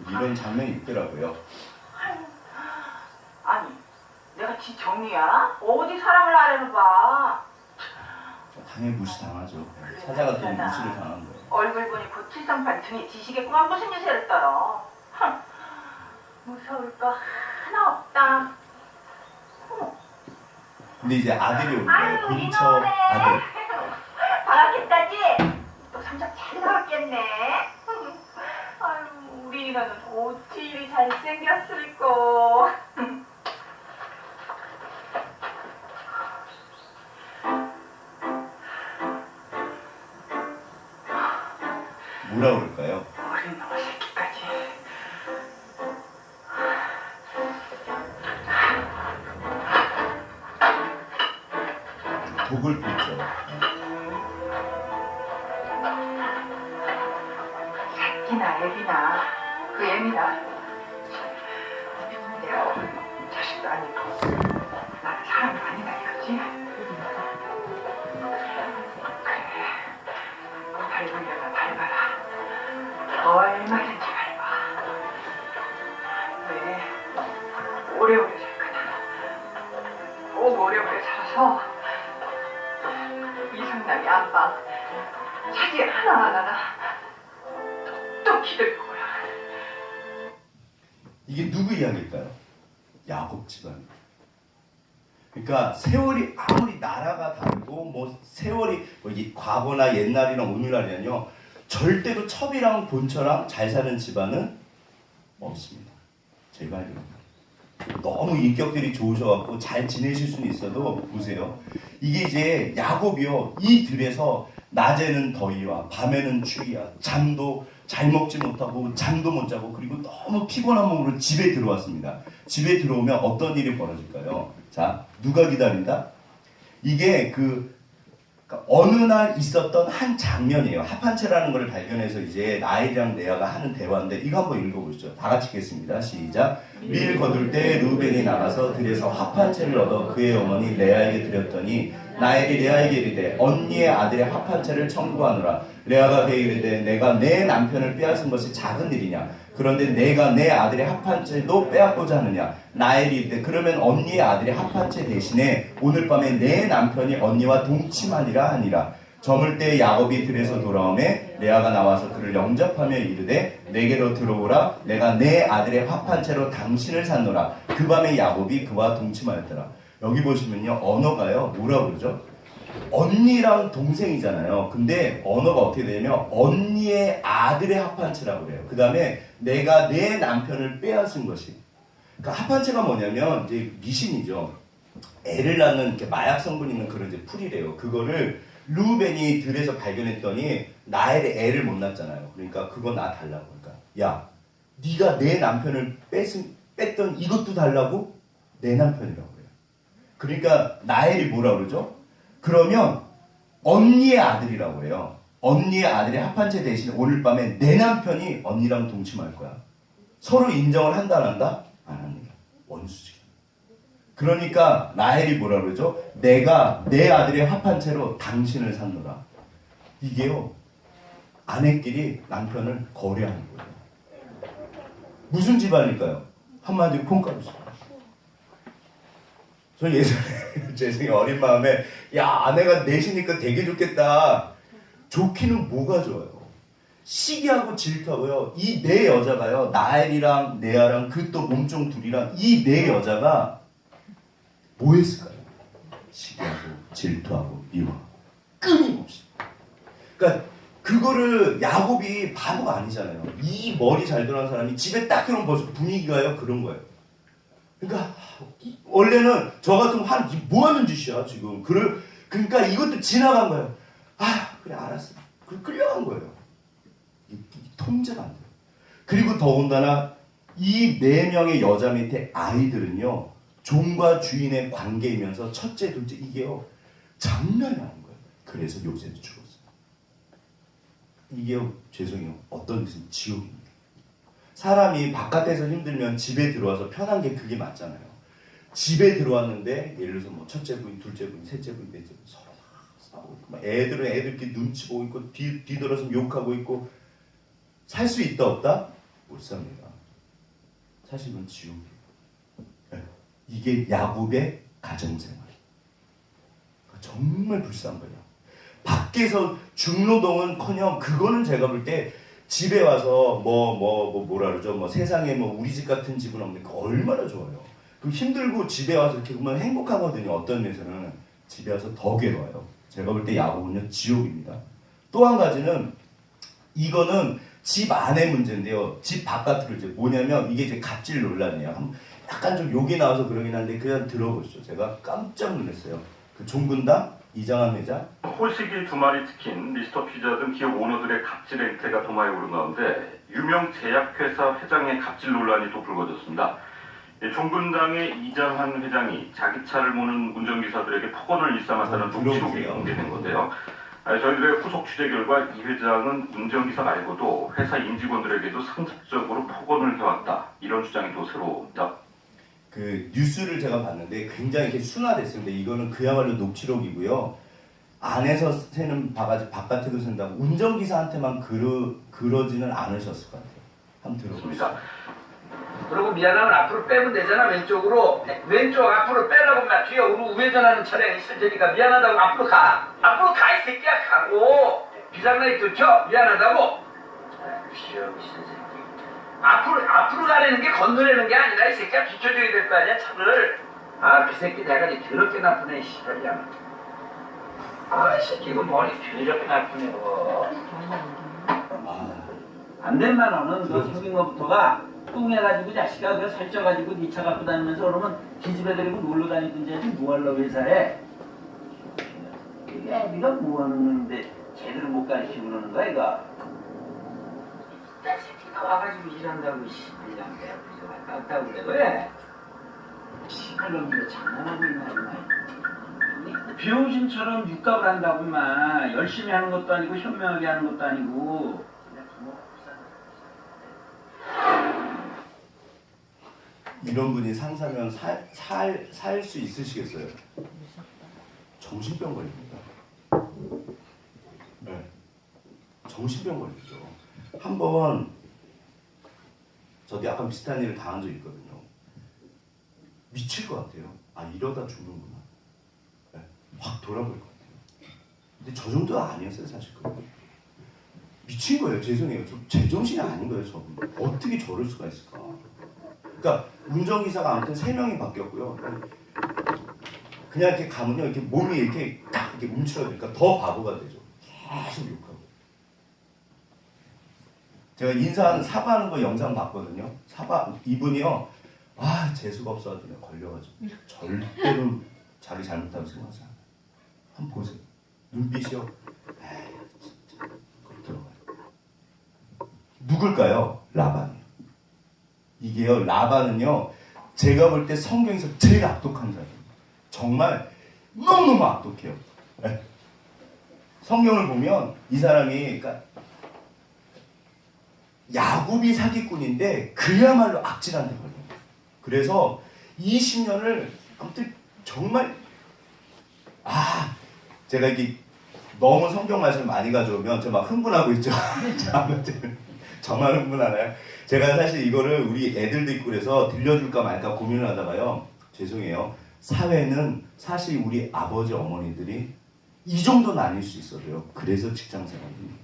이런 장면이 있더라고요. 아니 내가 지 정이야? 어디 사람을 아래로 봐. 당연히 무시당하죠. 찾아갔더니 무시를 당한 거예요. 얼굴 보니 곧 칠성판 등에 지시겠구만. 무슨 유세를 떨어. 무서울 거 하나 없다. 근데 이제 아들이 온 거예요. 아유 본처 이놈네. 아들. 방학했다지? 또 성적 잘 나왔겠네. 아유 우리 이가는 어찌 이리 잘생겼을꼬. 독을 붓죠. 새끼나 애기나 그 애미나 내가 자식도 아니고 나는 사람도 아니다 이거지? 그래 밟으려나 밟아라. 얼마든지 밟아. 왜 오래오래 살 거다. 꼭 오래오래 살아서 이상남이 안방 자기 하나하나 또 기댈 거야. 이게 누구 이야기일까요? 야곱 집안. 그러니까 세월이 아무리 나라가 다르고 뭐 세월이 뭐 과거나 옛날이나 오늘날이라뇨 절대로 첩이랑 본처랑 잘 사는 집안은 없습니다. 제가 알기로는. 너무 인격들이 좋으셔갖고 잘 지내실 수는 있어도 보세요. 이게 이제 야곱이요. 이 들에서 낮에는 더위와 밤에는 추위야. 잠도 잘 먹지 못하고 잠도 못 자고 그리고 너무 피곤한 몸으로 집에 들어왔습니다. 집에 들어오면 어떤 일이 벌어질까요? 자, 누가 기다린다? 이게 그러니까 어느 날 있었던 한 장면이에요. 합한채라는 걸 발견해서 이제 라헬이랑 레아가 하는 대화인데 이거 한번 읽어보시죠. 다 같이 읽겠습니다. 시작. 밀 거둘 때 루벤이 나가서 들에서 합한채를 얻어 그의 어머니 레아에게 드렸더니 라헬이 레아에게 이르되 언니의 아들의 합한채를 청구하노라. 레아가 그에게 이르되 내가 내 남편을 빼앗은 것이 작은 일이냐. 그런데 내가 내 아들의 합한채도 빼앗고자 하느냐. 라헬이 이르되 그러면 언니의 아들의 합한채 대신에 오늘 밤에 내 남편이 언니와 동침하니라 하니라. 저물 때 야곱이 들에서 돌아오매 레아가 나와서 그를 영접하며 이르되 내게로 들어오라. 내가 내 아들의 합한채로 당신을 샀노라. 그 밤에 야곱이 그와 동침하였더라. 여기 보시면요 언어가요 뭐라 그러죠? 언니랑 동생이잖아요. 근데 언어가 어떻게 되냐면 언니의 아들의 합한채라고 그래요. 그 다음에 내가 내 남편을 빼앗은 것이. 그러니까 합한채가 뭐냐면 이제 미신이죠. 애를 낳는 이렇게 마약 성분 있는 그런 이제 풀이래요. 그거를 루벤이 들에서 발견했더니 라헬의 애를 못 낳았잖아요. 그러니까 그거 나 달라고. 그러니까 야, 네가 내 남편을 뺐던 이것도 달라고? 내 남편이라고 그래요. 그러니까 라헬이 뭐라 그러죠? 그러면 언니의 아들이라고 해요. 언니의 아들의 합한채 대신 오늘 밤에 내 남편이 언니랑 동침할 거야. 서로 인정을 한다 안 한다? 안 합니다. 원수지. 그러니까 라헬이 뭐라 그러죠? 내가 내 아들의 합한채로 당신을 샀노라. 이게요. 아내끼리 남편을 거래하는 거예요. 무슨 집안일까요? 한마디로 콩가루 집안. 저 예전에 제 어린 마음에 야 아내가 넷이니까 되게 좋겠다. 좋기는 뭐가 좋아요? 시기하고 질투하고요. 이 네 여자가요. 나엘이랑 레아랑 그 또 몸종 둘이랑 이 네 여자가 뭐 했을까요? 시기하고 질투하고 미워하고 끊임없이. 그러니까 그거를 야곱이 바보가 아니잖아요. 이 머리 잘 돌아가는 사람이 집에 딱 들어오면 벌써 분위기가요 그런 거예요. 그러니까 원래는 저 같으면 뭐 하는 짓이야 지금. 그러니까 이것도 지나간 거예요. 아 그래 알았어. 끌려간 거예요. 통제가 안 돼요. 그리고 더군다나 이 4명의 여자 밑에 아이들은요. 종과 주인의 관계이면서 첫째, 둘째 이게요. 장난이 아닌 거예요. 그래서 요셉이 죽었어요. 이게 죄송해요. 어떤 뜻은 지옥입니다. 사람이 바깥에서 힘들면 집에 들어와서 편한 게 그게 맞잖아요. 집에 들어왔는데 예를 들어서 뭐 첫째 부인, 둘째 부인, 셋째 부인, 넷째 부인 서로 막 싸우고 있고 막 애들은 애들끼리 눈치 보고 있고 뒤돌아서 욕하고 있고 살 수 있다 없다? 못 삽니다. 사실은 지옥이에요. 네. 이게 야곱의 가정생활. 정말 불쌍한 거예요. 밖에서 중노동은커녕 그거는 제가 볼 때 집에 와서 뭐라 그러죠? 뭐 세상에 뭐 우리 집 같은 집은 없는데 그 얼마나 좋아요. 그 힘들고 집에 와서 이렇게 보면 행복하거든요. 어떤 면에서는 집에 와서 더 괴로워요. 제가 볼 때 야곱은요 지옥입니다. 또 한 가지는 이거는 집 안의 문제인데요. 집 바깥으로 이제 뭐냐면 이게 이제 갑질 논란이에요. 약간 좀 욕이 나와서 그러긴 한데 그냥 들어보시죠. 제가 깜짝 놀랐어요. 그 종근당 이장한 회장. 호식이 2마리 치킨, 미스터 피자 등 기업 오너들의 갑질 행태가 도마에 오른 가운데 유명 제약회사 회장의 갑질 논란이 또 불거졌습니다. 총분당의 이장한 회장이 자기 차를 모는 운전기사들에게 폭언을 일삼았다는 녹취록이 들어보세요. 공개된 건데요. 저희들의 후속 취재 결과 이 회장은 운전기사 말고도 회사 임직원들에게도 상습적으로 폭언을 해왔다. 이런 주장이 또 새로웁니다. 그 뉴스를 제가 봤는데 굉장히 이렇게 순화됐습니다. 이거는 그야말로 녹취록이고요. 안에서 새는 바가지 바깥에도 샌다고 운전기사한테만 그러지는 않으셨을 것 같아요. 한번 들어보시죠. 그리고 미안하면 앞으로 빼면 되잖아. 왼쪽 앞으로 빼라고. 나 뒤에 우회전하는 차량이 있을 테니까 미안하다고 앞으로 가 이 새끼야. 가고 비상라이트 켜. 미안하다고. 비상신 새끼. 앞으로 가려는 게 건너려는 게 아니라 이 새끼야 비춰줘야 될 거 아니야 차를. 그 새끼 대가리 더럽게 나쁘네 씨발이야. 이 새끼 이거 머리 더럽게 나쁘네 그거. 안 된다 너는. 너 생긴 것부터가 뚱해가지고 자식아 그거 살쪄가지고 니 차 갖고 다니면서 그러면 기집애 데리고 놀러 다니든지 해야지 뭐 하려고 회사에. 이게 애비가 뭐 하는 건데 제대로 못 가르치고 그러는 거야 이거. 이 새끼가 와가지고 일한다고 씨발이랑 내 앞에서 왔다 갔다 하고 그래 왜? 씨발놈들 장난하고 있나 임마. 비용신처럼 육갑을 한다고 임마. 열심히 하는 것도 아니고 현명하게 하는 것도 아니고. 이런 분이 상사면 살 수 있으시겠어요? 정신병 걸립니다. 네. 정신병 걸리죠. 한번 저도 약간 비슷한 일을 당한 적이 있거든요. 미칠 것 같아요. 이러다 죽는구나. 네. 확 돌아볼 것 같아요. 근데 저 정도는 아니었어요, 사실. 미친 거예요. 죄송해요. 제정신이 아닌 거예요, 저. 어떻게 저럴 수가 있을까? 그러니까 운전기사가 아무튼 3명이 바뀌었고요. 그냥 이렇게 가면요, 이렇게 몸이 이렇게 딱 이렇게 움츠러드니까 더 바보가 되죠. 계속 욕하고. 제가 인사하는 사과하는 거 영상 봤거든요. 이분이요, 재수가 없어가지고 걸려가지고 절대로 자기 잘못하고 생각하지 않아요. 한번 보세요. 눈빛이요. 진짜 그렇게 들어가요. 누굴까요? 라반이요. 이게요, 라반은요, 제가 볼 때 성경에서 제일 악독한 사람이에요. 정말 너무너무 악독해요. 네. 성경을 보면 이 사람이, 그러니까 야곱이 사기꾼인데 그야말로 악질한테 걸려요. 그래서 20년을 아무튼 정말 제가 이렇게 너무 성경 말씀을 많이 가져오면 저 막 흥분하고 있죠. 아무튼 정말 흥분하나요? 제가 사실 이거를 우리 애들도 있고 그래서 들려줄까 말까 고민을 하다가요. 죄송해요. 사회는 사실 우리 아버지 어머니들이 이 정도는 아닐 수 있어도요. 그래서 직장생활입니다.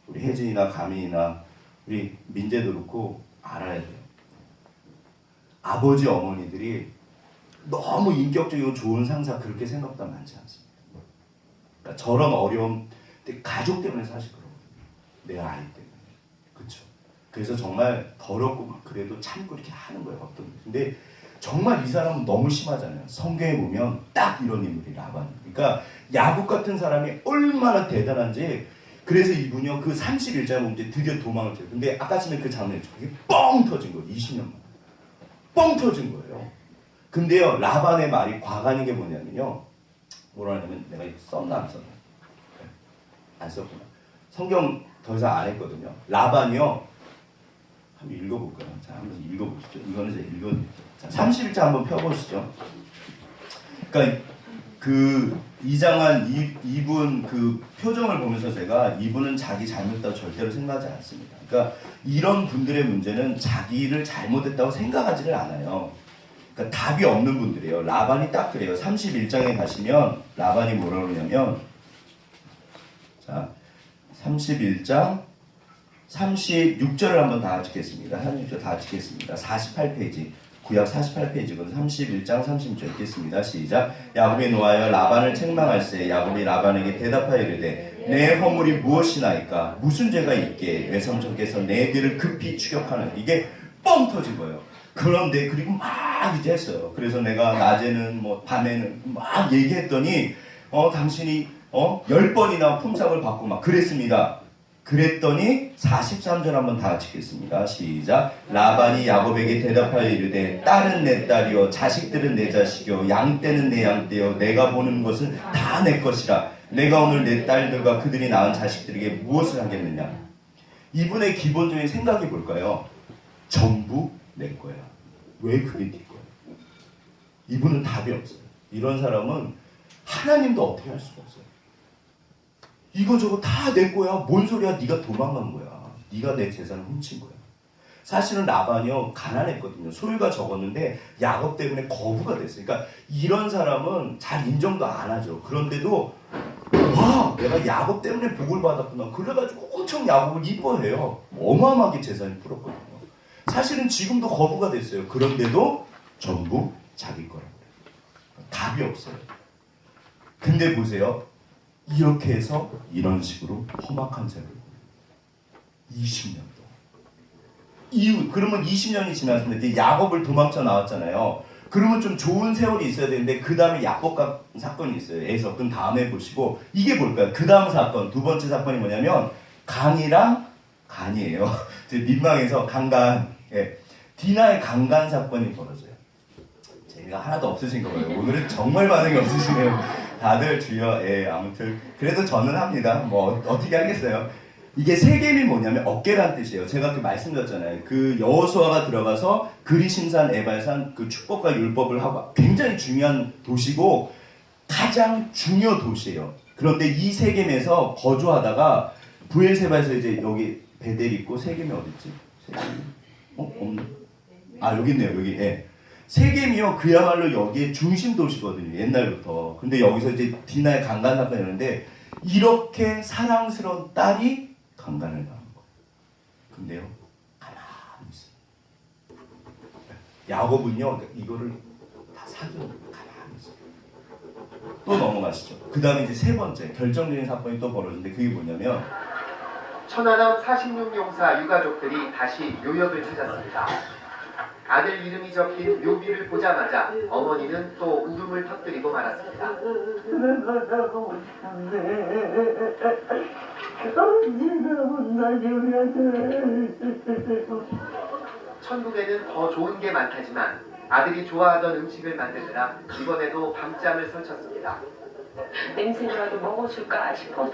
우리 혜진이나 가민이나 우리 민재도 그렇고 알아야 돼요. 아버지 어머니들이 너무 인격적이고 좋은 상사 그렇게 생각보다 많지 않습니다. 그러니까 저런 어려움 가족 때문에 사실 그러거든요. 내 아이 때문에. 그렇죠. 그래서 정말 더럽고 막 그래도 참고 이렇게 하는 거예요. 어떤 게. 근데 정말 이 사람은 너무 심하잖아요. 성경에 보면 딱 이런 인물이 라반. 그러니까 야곱 같은 사람이 얼마나 대단한지. 그래서 이분이요 그 31장 보면 이제 드디어 도망을 쳐요. 근데 아까 전에 그 장면이 이게 뻥 터진 거예요. 20년 만에. 뻥 터진 거예요. 근데요 라반의 말이 과간인 게 뭐냐면요. 뭐라 하냐면 내가 이거 썼나 안 썼나? 안 썼구나. 성경 더 이상 안 했거든요. 라반이요. 한번 읽어볼까요? 자, 한번 읽어보시죠. 이거는 제가 읽어드릴게요. 자, 31장 한번 펴보시죠. 그러니까 그 이장한 이분 그 표정을 보면서 제가 이분은 자기 잘못했다고 절대로 생각하지 않습니다. 그러니까 이런 분들의 문제는 자기를 잘못했다고 생각하지를 않아요. 그러니까 답이 없는 분들이에요. 라반이 딱 그래요. 31장에 가시면 라반이 뭐라 그러냐면 자 31장 36절을 한번 다 찍겠습니다. 36절 다 찍겠습니다. 48페이지 구약 48페이지거든. 31장 36절 읽겠습니다. 시작. 야곱이 노하여 라반을 책망할세. 야곱이 라반에게 대답하여 이르되 내 허물이 무엇이나이까? 무슨 죄가 있게 외삼촌께서 내 뒤를 급히 추격하는. 이게 뻥 터진 거예요. 그런데 그리고 막 이제 했어요. 그래서 내가 낮에는 뭐 밤에는 막 얘기했더니 당신이 10번이나 품삯을 받고 막 그랬습니다. 그랬더니 43절 한번 다 같이 읽겠습니다. 시작. 라반이 야곱에게 대답하여 이르되 딸은 내 딸이요 자식들은 내 자식이요 양떼는 내 양떼요 내가 보는 것은 다 내 것이라. 내가 오늘 내 딸들과 그들이 낳은 자식들에게 무엇을 하겠느냐. 이분의 기본적인 생각이 뭘까요? 전부 내 거야. 왜 그게 네 거야? 이분은 답이 없어요. 이런 사람은 하나님도 어떻게 할 수가 없어요. 이거 저거 다 내 거야. 뭔 소리야? 네가 도망간 거야. 네가 내 재산을 훔친 거야. 사실은 라반이요 가난했거든요. 소유가 적었는데 야곱 때문에 거부가 됐어요. 그러니까 이런 사람은 잘 인정도 안 하죠. 그런데도 와 내가 야곱 때문에 복을 받았구나. 그래가지고 엄청 야곱을 이뻐해요. 어마어마하게 재산이 풀었거든요. 사실은 지금도 거부가 됐어요. 그런데도 전부 자기 거라고 그래요. 답이 없어요. 근데 보세요. 이렇게 해서 이런 식으로 험악한 세월을 20년 동안. 이후 그러면 20년이 지났는데 이제 야곱을 도망쳐 나왔잖아요. 그러면 좀 좋은 세월이 있어야 되는데 그 다음에 야곱과 사건이 있어요. 에서 그 다음에 보시고 이게 뭘까요? 그 다음 사건 두 번째 사건이 뭐냐면 강이랑 간이에요. 민망해서 강간. 예. 디나의 강간 사건이 벌어져요. 재미가 하나도 없으신 거 봐요. 오늘은 정말 반응이 없으시네요. 다들 주여. 예, 아무튼 그래도 저는 합니다. 뭐 어떻게 하겠어요. 이게 세겜이 뭐냐면 어깨란 뜻이에요. 제가 그 말씀드렸잖아요. 그 여호수아가 들어가서 그리심산, 에발산 그 축복과 율법을 하고 굉장히 중요한 도시고 가장 중요 도시예요. 그런데 이 세겜에서 거주하다가 브엘세바에서 이제 여기 베델 있고 세겜이 어딨지? 세겜이 없네. 아 여기 있네요. 여기. 예. 세겜이요 그야말로 여기에 중심 도시거든요. 옛날부터. 근데 여기서 이제 디나의 강간 사건이 있는데 이렇게 사랑스러운 딸이 강간을 당한 거예요. 근데요 가만히 있어요. 야곱은요 이거를 다 사귀어 가만히 있어요. 또 넘어가시죠. 그 다음에 이제 세 번째 결정적인 사건이 또 벌어지는데 그게 뭐냐면 천하람 46용사 유가족들이 다시 묘역을 찾았습니다. 아들 이름이 적힌 묘비를 보자마자 어머니는 또 울음을 터뜨리고 말았습니다. 천국에는 더 좋은 게 많다지만 아들이 좋아하던 음식을 만드느라 이번에도 밤잠을 설쳤습니다. 냄새라도 먹어줄까 싶어서.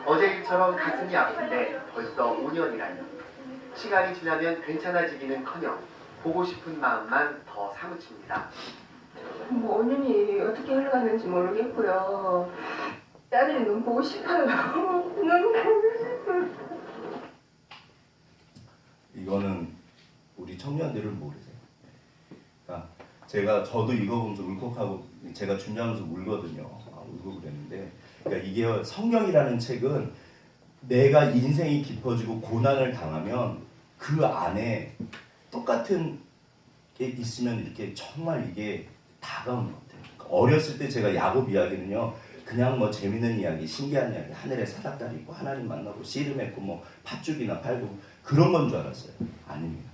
어제 일처럼 가슴이 아픈데 벌써 5년이라니. 시간이 지나면 괜찮아지기는커녕 보고 싶은 마음만 더 사무칩니다. 뭐 오늘이 어떻게 흘러가는지 모르겠고요. 딸의 눈 보고 싶어요. 눈 보고 싶어요. 이거는 우리 청년들은 모르세요. 그러니까 저도 이거 보면서 울컥하고 제가 준비하면서 울거든요. 울고 그랬는데 그러니까 이게 성경이라는 책은 내가 인생이 깊어지고 고난을 당하면 그 안에 똑같은 게 있으면 이렇게 정말 이게 다가오는 것 같아요. 그러니까 어렸을 때 제가 야곱 이야기는요. 그냥 뭐 재밌는 이야기, 신기한 이야기, 하늘에 사닥다리 있고 하나님 만나고 씨름했고 뭐 팥죽이나 팔고 그런 건 줄 알았어요. 아닙니다.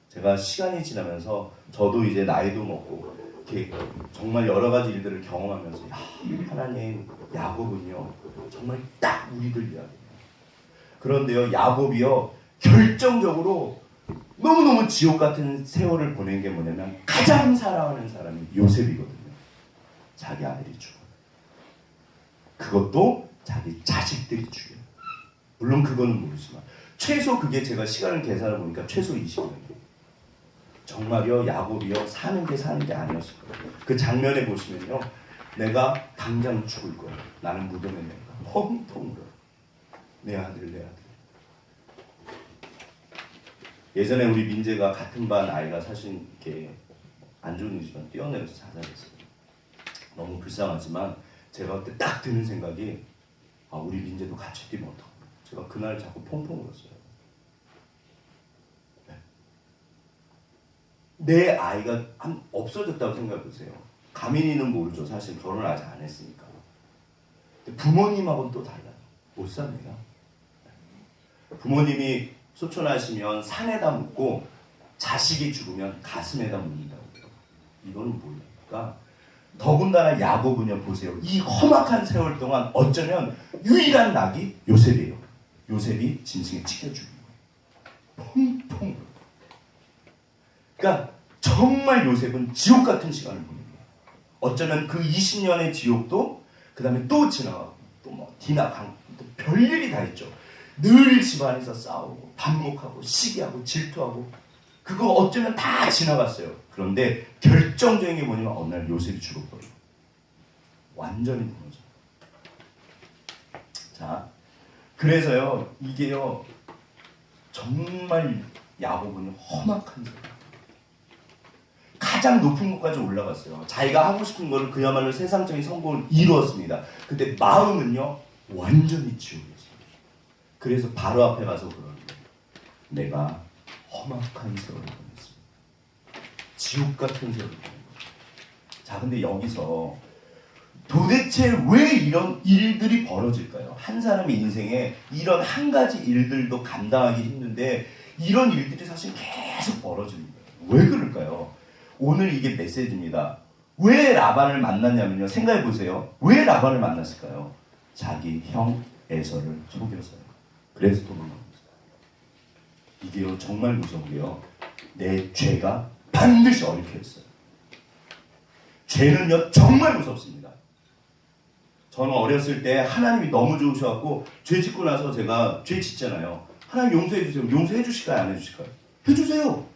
제가 시간이 지나면서 저도 이제 나이도 먹고 이렇게 정말 여러 가지 일들을 경험하면서 하나님 야곱은요 정말 딱 우리들 이야기예요. 그런데요 야곱이요 결정적으로 너무너무 지옥 같은 세월을 보낸 게 뭐냐면 가장 사랑하는 사람이 요셉이거든요. 자기 아들이 죽어요. 그것도 자기 자식들이 죽여요. 물론 그거는 모르지만 최소 그게 제가 시간을 계산해 보니까 최소 20년이에요. 정말요 야곱이요 사는 게 아니었을 거예요. 그 장면에 보시면요 내가 당장 죽을 거야. 나는 무덤에 내가 펑펑 울어. 내 아들. 예전에 우리 민재가 같은 반 아이가 사실 이렇게 안 좋은 일이지만 뛰어내려서 자살했어요. 너무 불쌍하지만 제가 그때 딱 드는 생각이 우리 민재도 같이 뛰면 어떡하나. 제가 그날 자꾸 펑펑 울었어요. 네. 내 아이가 없어졌다고 생각해보세요. 가민이는 모르죠. 사실 결혼을 아직 안 했으니까. 근데 부모님하고는 또 달라요. 못 삽니다. 부모님이 소천하시면 산에다 묻고 자식이 죽으면 가슴에다 묻는다고 해요. 이거는 뭐니까 더군다나 야곱은요, 보세요. 이 험악한 세월 동안 어쩌면 유일한 낙이 요셉이에요. 요셉이 짐승에 찢겨 죽인 거예요. 퐁퐁. 그러니까 정말 요셉은 지옥 같은 시간을 보낸 거예요. 어쩌면 그 20년의 지옥도 그 다음에 또 지나가고 또 뭐 디나 강, 또 별일이 다 있죠. 늘 집안에서 싸우고 반목하고 시기하고 질투하고 그거 어쩌면 다 지나갔어요. 그런데 결정적인 게 뭐냐면 어느 날 요셉이 죽어버려요. 완전히 무너져. 자, 그래서요 이게요 정말 야곱은 험악한 세월. 가장 높은 곳까지 올라갔어요. 자기가 하고 싶은 거를 그야말로 세상적인 성공을 이루었습니다. 근데 마음은요 완전히 지옥이었어요. 그래서 바로 앞에 가서 그러는 거예요. 내가 험악한 세월을 보냈습니다. 지옥 같은 세월을 보낸 거예요. 자, 근데 여기서 도대체 왜 이런 일들이 벌어질까요? 한 사람의 인생에 이런 한 가지 일들도 감당하기 힘든데 이런 일들이 사실 계속 벌어집니다. 왜 그럴까요? 오늘 이게 메시지입니다. 왜 라반을 만났냐면요. 생각해 보세요. 왜 라반을 만났을까요? 자기 형 에서를 속여서요. 그래서 도망갑니다. 이게요 정말 무서운데요. 내 죄가 반드시 얽혀 있어요. 죄는요 정말 무섭습니다. 저는 어렸을 때 하나님이 너무 좋으셔갖고 죄 짓고 나서 제가 죄 짓잖아요. 하나님 용서해 주세요. 용서해 주실까요? 안 해주실까요? 해주세요.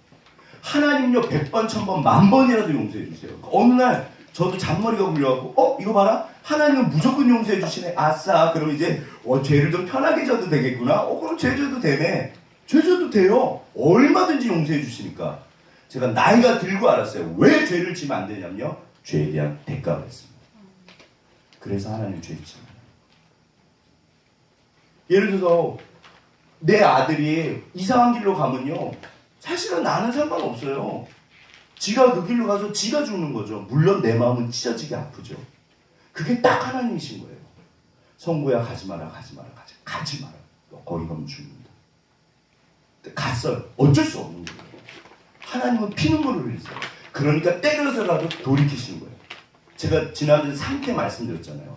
하나님요 100번, 1000번, 10,000번이라도 용서해 주세요. 어느 날 저도 잔머리가 굴려갖고 이거 봐라. 하나님은 무조건 용서해 주시네. 아싸. 그럼 이제 죄를 좀 편하게 져도 되겠구나. 그럼 죄 져도 되네. 죄 져도 돼요. 얼마든지 용서해 주시니까. 제가 나이가 들고 알았어요. 왜 죄를 지면 안 되냐면요. 죄에 대한 대가가 있습니다. 그래서 하나님 죄 짓지 말아요. 예를 들어서 내 아들이 이상한 길로 가면요. 사실은 나는 상관없어요. 지가 그 길로 가서 지가 죽는 거죠. 물론 내 마음은 찢어지게 아프죠. 그게 딱 하나님이신 거예요. 성부야 가지 마라, 가지 마라, 가지 마라. 거기 가면 죽는다. 갔어요. 어쩔 수 없는 거예요. 하나님은 피눈물을 흘리세요. 그러니까 때려서라도 돌이키시는 거예요. 제가 지난주 3때 말씀드렸잖아요.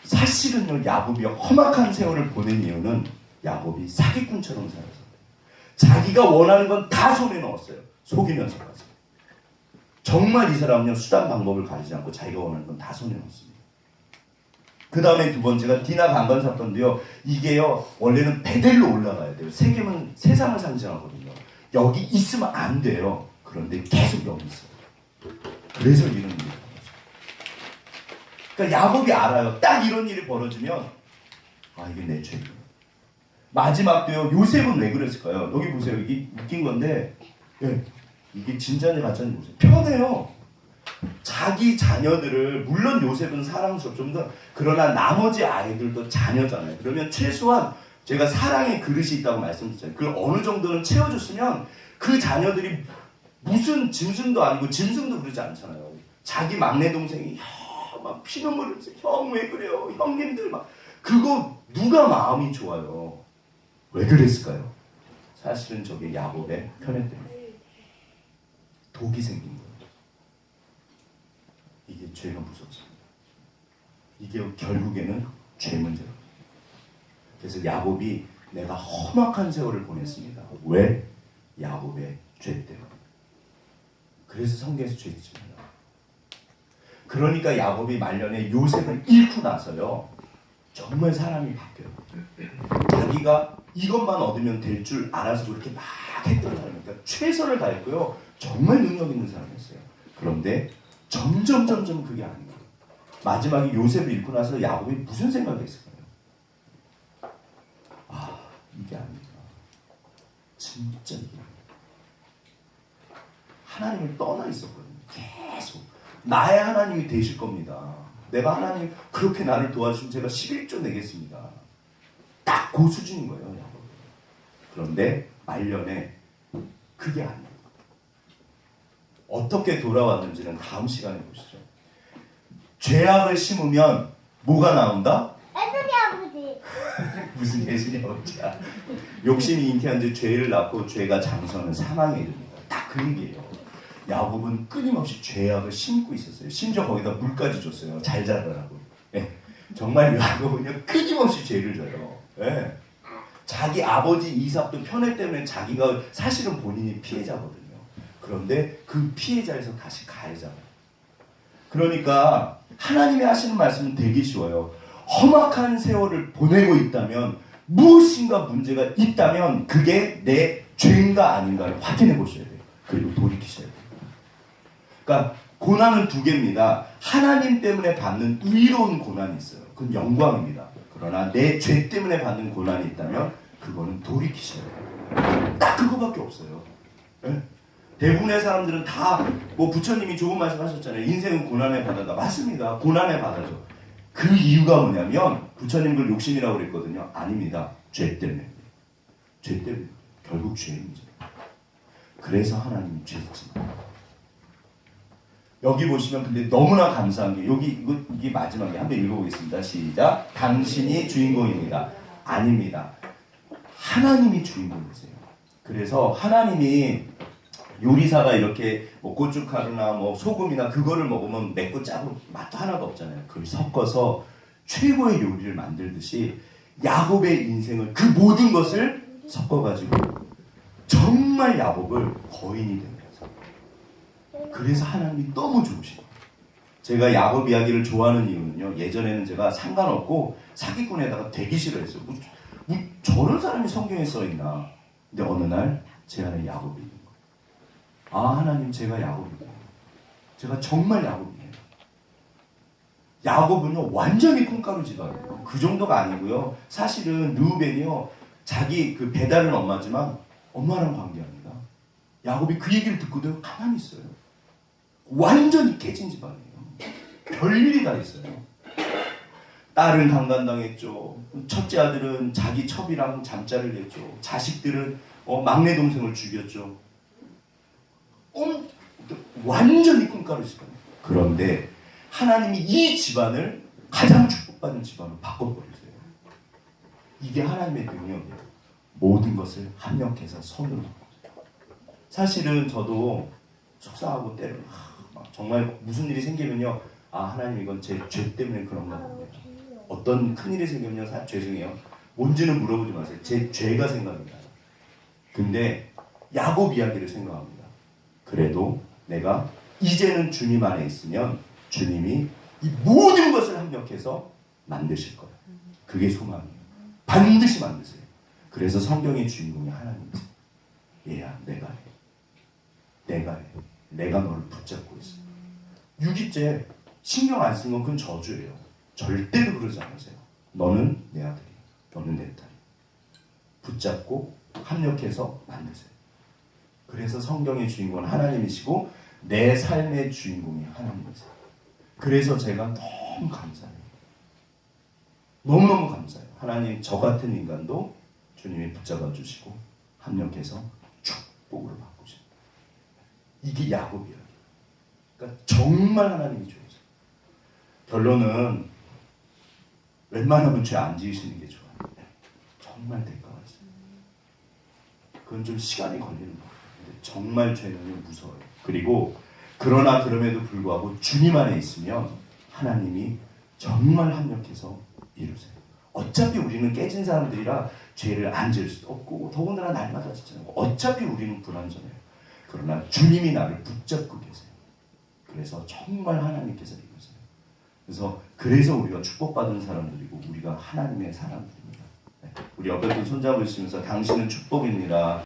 사실은요 야곱이 험악한 세월을 보낸 이유는 야곱이 사기꾼처럼 살아서 자기가 원하는 건 다 손에 넣었어요. 속이면서까지. 정말 이 사람은요 수단 방법을 가리지 않고 자기가 원하는 건 다 손에 넣었습니다. 그 다음에 두 번째가 디나 강건사건인데요. 이게요 원래는 베델로 올라가야 돼요. 세겜은 세상을 상징하거든요. 여기 있으면 안 돼요. 그런데 계속 여기 있어요. 그래서 이런 일이 벌어져요. 그러니까 야곱이 알아요. 딱 이런 일이 벌어지면 이게 내 죄예요. 마지막도요. 요셉은 왜 그랬을까요? 여기 보세요. 이게 웃긴 건데 이게 진짜인지 가짜인지 보세요. 편해요. 자기 자녀들을 물론 요셉은 사랑스럽습니다. 그러나 나머지 아이들도 자녀잖아요. 그러면 최소한 제가 사랑의 그릇이 있다고 말씀드렸잖아요. 그걸 어느 정도는 채워줬으면 그 자녀들이 무슨 짐승도 아니고 짐승도 그러지 않잖아요. 자기 막내 동생이 막 피눈물 흘려서 형 왜 그래요? 형님들 막 그거 누가 마음이 좋아요? 왜 그랬을까요? 사실은 저게 야곱의 편애 때문에 독이 생긴 거예요. 이게 죄가 무섭습니다. 이게 결국에는 죄 문제예요. 그래서 야곱이 내가 험악한 세월을 보냈습니다. 왜? 야곱의 죄 때문에. 그래서 성경에서 죄 짓지 말라. 그러니까 야곱이 말년에 요셉을 잃고 나서요. 정말 사람이 바뀌어요. 자기가 이것만 얻으면 될 줄 알아서 그렇게 막 했던 사람이니까 최선을 다했고요. 정말 능력 있는 사람이었어요. 그런데 점점 그게 아닌 거예요. 마지막에 요셉을 잃고 나서 야곱이 무슨 생각이 했을까요? 이게 아닌가. 진짜 이게 아닌가. 하나님을 떠나 있었거든요. 계속. 나의 하나님이 되실 겁니다. 내가 하나님 그렇게 나를 도와주시면 제가 11조 내겠습니다. 딱 그 수준인 거예요. 야곱. 그런데 말년에 그게 아니에요. 어떻게 돌아왔는지는 다음 시간에 보시죠. 죄악을 심으면 뭐가 나온다? 예수님 아버지. 무슨 예수님 아버지야. 욕심이 잉태한 지 죄를 낳고 죄가 장성하는 사망에 이릅니다. 딱 그 얘기예요. 야곱은 끊임없이 죄악을 심고 있었어요. 심지어 거기다 물까지 줬어요. 잘 자라라고. 예. 정말 야곱은요 끊임없이 죄를 져요. 예. 자기 아버지 이삭도 편애 때문에 자기가 사실은 본인이 피해자거든요. 그런데 그 피해자에서 다시 가해자예요. 그러니까 하나님이 하시는 말씀은 되게 쉬워요. 험악한 세월을 보내고 있다면 무엇인가 문제가 있다면 그게 내 죄인가 아닌가를 확인해 보셔야 돼요. 그리고 돌이키셔야 돼요. 그러니까 고난은 두 개입니다. 하나님 때문에 받는 의로운 고난이 있어요. 그건 영광입니다. 그러나 내 죄 때문에 받는 고난이 있다면 그거는 돌이키셔야 돼요. 딱 그거밖에 없어요. 네? 대부분의 사람들은 다 뭐 부처님이 좋은 말씀 하셨잖아요. 인생은 고난의 바다다. 맞습니다. 고난의 바다죠. 그 이유가 뭐냐면 부처님 그 욕심이라고 그랬거든요. 아닙니다. 죄 때문에. 죄 때문에. 결국 죄입니다. 그래서 하나님이 죄 짓습니다. 여기 보시면 근데 너무나 감사한 게 이게 마지막에 한번 읽어보겠습니다. 시작. 당신이 주인공입니다. 아닙니다. 하나님이 주인공이세요. 그래서 하나님이 요리사가 이렇게 뭐 고춧가루나 뭐 소금이나 그거를 먹으면 맵고 짜고 맛도 하나도 없잖아요. 그걸 섞어서 최고의 요리를 만들듯이 야곱의 인생을 그 모든 것을 섞어가지고 정말 야곱을 거인이 된 거예요. 그래서 하나님이 너무 좋으시고 제가 야곱 이야기를 좋아하는 이유는요. 예전에는 제가 상관없고 사기꾼에다가 되기 싫어했어요. 뭐 저런 사람이 성경에 써있나. 근데 어느 날 제 안에 야곱이 있는 거예요. 아 하나님 제가 야곱이에요. 제가 정말 야곱이에요. 야곱은요 완전히 콩가루 집안이에요. 그 정도가 아니고요. 사실은 르우벤이요 자기 그 배다른 엄마지만 엄마랑 관계합니다. 야곱이 그 얘기를 듣고도 가만히 있어요. 완전히 깨진 집안이에요. 별일이 다 있어요. 딸은 강간당했죠. 첫째 아들은 자기 첩이랑 잠자를 했죠. 자식들은 막내 동생을 죽였죠. 완전히 꿍가루 집안이에요. 그런데 하나님이 이 집안을 가장 축복받은 집안으로 바꿔버리세요. 이게 하나님의 능력이에요. 모든 것을 합력해서 손으로 바꿔요. 사실은 저도 속상하고 때로 정말 무슨 일이 생기면요. 아 하나님 이건 제 죄 때문에 그런가 보네요. 어떤 큰일이 생기면요. 죄송해요. 뭔지는 물어보지 마세요. 제 죄가 생각이 나요. 근데 야곱 이야기를 생각합니다. 그래도 내가 이제는 주님 안에 있으면 주님이 이 모든 것을 합력해서 만드실 거예요. 그게 소망이에요. 반드시 만드세요. 그래서 성경의 주인공이 하나님이세요. 얘야 내가 해. 내가 해. 내가 너를 붙잡고 있어. 유기죄 신경 안 쓴 건 그건 저주예요. 절대로 그러지 않으세요. 너는 내 아들이야. 너는 내 딸이야. 붙잡고 합력해서 만드세요. 그래서 성경의 주인공은 하나님이시고 내 삶의 주인공이 하나님이세요. 그래서 제가 너무 감사해요. 너무너무 감사해요. 하나님 저 같은 인간도 주님이 붙잡아 주시고 합력해서 축복으로 바꾸십니다. 이게 야곱이에요. 그러니까 정말 하나님이 좋으세요. 결론은 웬만하면 죄 안 지으시는 게 좋아요. 정말 대가가 있어요. 그건 좀 시간이 걸리는 거예요. 근데 정말 죄는 무서워요. 그리고 그러나 그럼에도 불구하고 주님 안에 있으면 하나님이 정말 합력해서 이루세요. 어차피 우리는 깨진 사람들이라 죄를 안 지을 수도 없고 더군다나 날마다 짓잖아요. 어차피 우리는 불완전해요. 그러나 주님이 나를 붙잡고 계세요. 그래서 정말 하나님께서 이루세요. 그래서 우리가 축복받은 사람들이고 우리가 하나님의 사람들입니다. 우리 옆에 분 손잡으시면서 당신은 축복입니다.